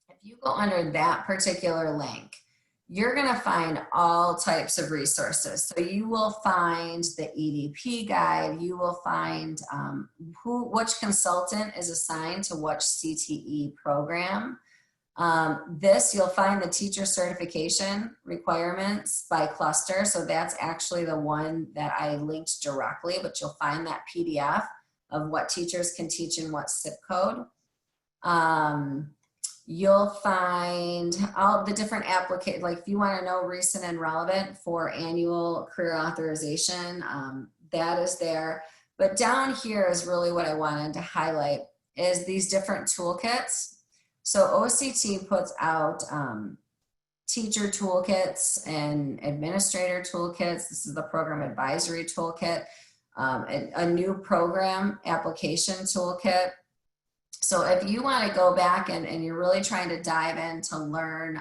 If you go under that particular link, you're going to find all types of resources. So you will find the EDP guide, you will find which consultant is assigned to which CTE program. You'll find the teacher certification requirements by cluster. So that's actually the one that I linked directly, but you'll find that PDF of what teachers can teach in what zip code. You'll find all the different applications, like if you want to know recent and relevant for annual career authorization, that is there. But down here is really what I wanted to highlight is these different toolkits. So OCT puts out teacher toolkits and administrator toolkits. This is the program advisory toolkit, a new program application toolkit. So if you want to go back and you're really trying to dive in to learn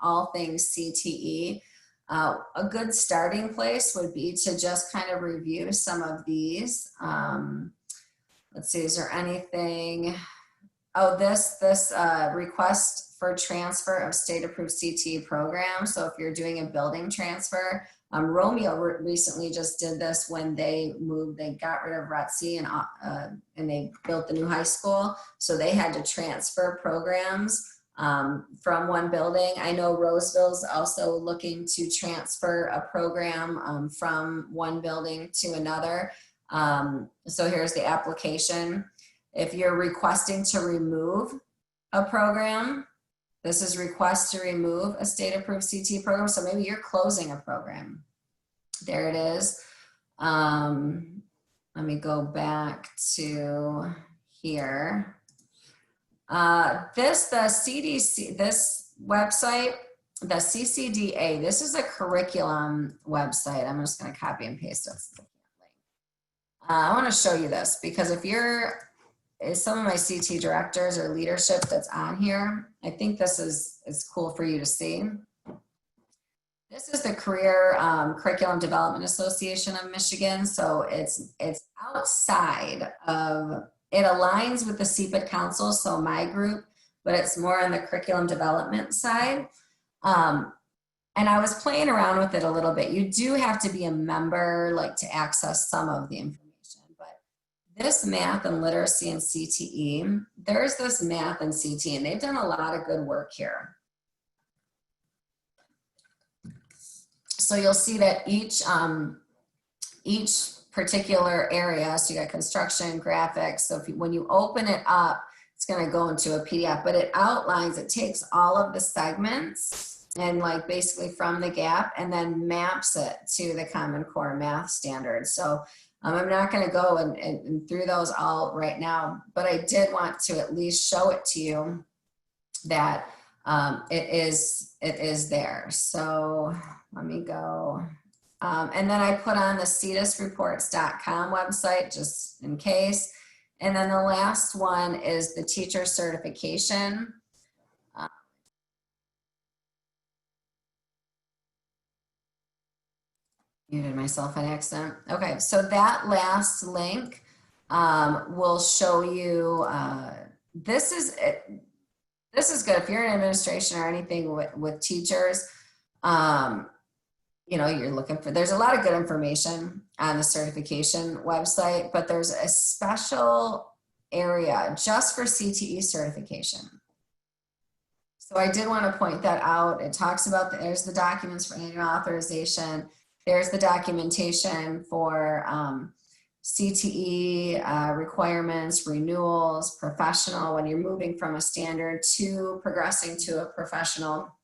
all things CTE, a good starting place would be to just kind of review some of these. Let's see, is there anything? Oh, this request for transfer of state-approved CTE program. So if you're doing a building transfer, Romeo recently just did this when they moved. They got rid of RETC and they built the new high school. So they had to transfer programs from one building. I know Roseville's also looking to transfer a program from one building to another. So here's the application. If you're requesting to remove a program, this is request to remove a state-approved CTE program. So maybe you're closing a program. There it is. Let me go back to here. The CDC, this website, the CCDA, this is a curriculum website. I'm just going to copy and paste it. I want to show you this because if some of my CT directors or leadership that's on here, I think this is cool for you to see. This is the Career Curriculum Development Association of Michigan. So it's outside of, it aligns with the CPID Council, so my group, but it's more on the curriculum development side. And I was playing around with it a little bit. You do have to be a member, like, to access some of the information. This math and literacy and CTE, there's this math and CTE, and they've done a lot of good work here. So you'll see that each particular area, so you got construction, graphics, so when you open it up, it's gonna go into a PDF, but it outlines, it takes all of the segments and like basically from the gap and then maps it to the Common Core math standards. So I'm not going to go and through those all right now, but I did want to at least show it to you that it is there. So let me go. And then I put on the CTEISreports.com website just in case. And then the last one is the teacher certification. Muted myself on accident. Okay, so that last link will show you, this is good if you're in administration or anything with teachers. you know, you're looking for, there's a lot of good information on the certification website, but there's a special area just for CTE certification. So I did want to point that out. It talks about, there's the documents for annual authorization. There's the documentation for CTE requirements, renewals, professional, when you're moving from a standard to progressing to a professional.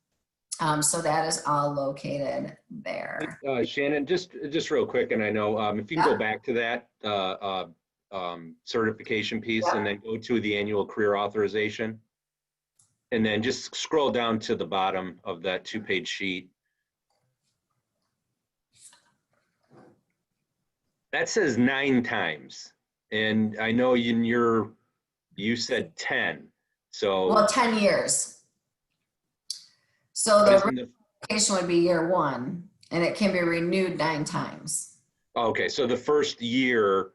So that is all located there. Shannon, just real quick, and I know if you can go back to that certification piece and then go to the annual career authorization. And then just scroll down to the bottom of that 2-page sheet. That says 9 times. And I know you said 10. So well, 10 years. So the certification would be year 1, and it can be renewed 9 times. Okay, so the first year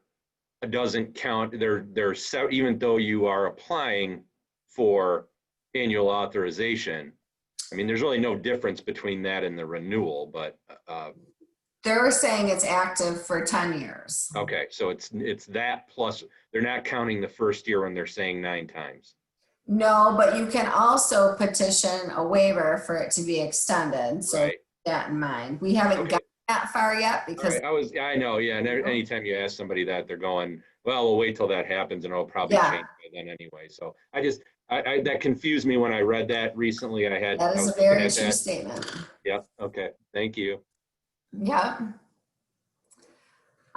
doesn't count. Even though you are applying for annual authorization, I mean, there's really no difference between that and the renewal, but they're saying it's active for 10 years. Okay, so it's that plus, they're not counting the first year when they're saying 9 times. No, but you can also petition a waiver for it to be extended. So right. Keep that in mind. We haven't gotten that far yet because I know, yeah. And anytime you ask somebody that, they're going, well, we'll wait till that happens and it'll probably change by then anyway. So I that confused me when I read that recently. That is a very true statement. Yep. Okay. Thank you. Yep.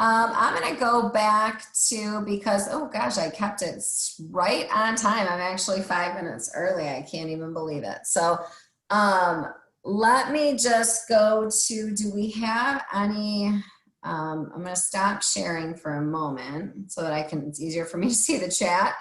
I'm going to go back to, because, oh gosh, I kept it right on time. I'm actually 5 minutes early. I can't even believe it. So let me just go to, do we have any, I'm going to stop sharing for a moment so that it's easier for me to see the chat.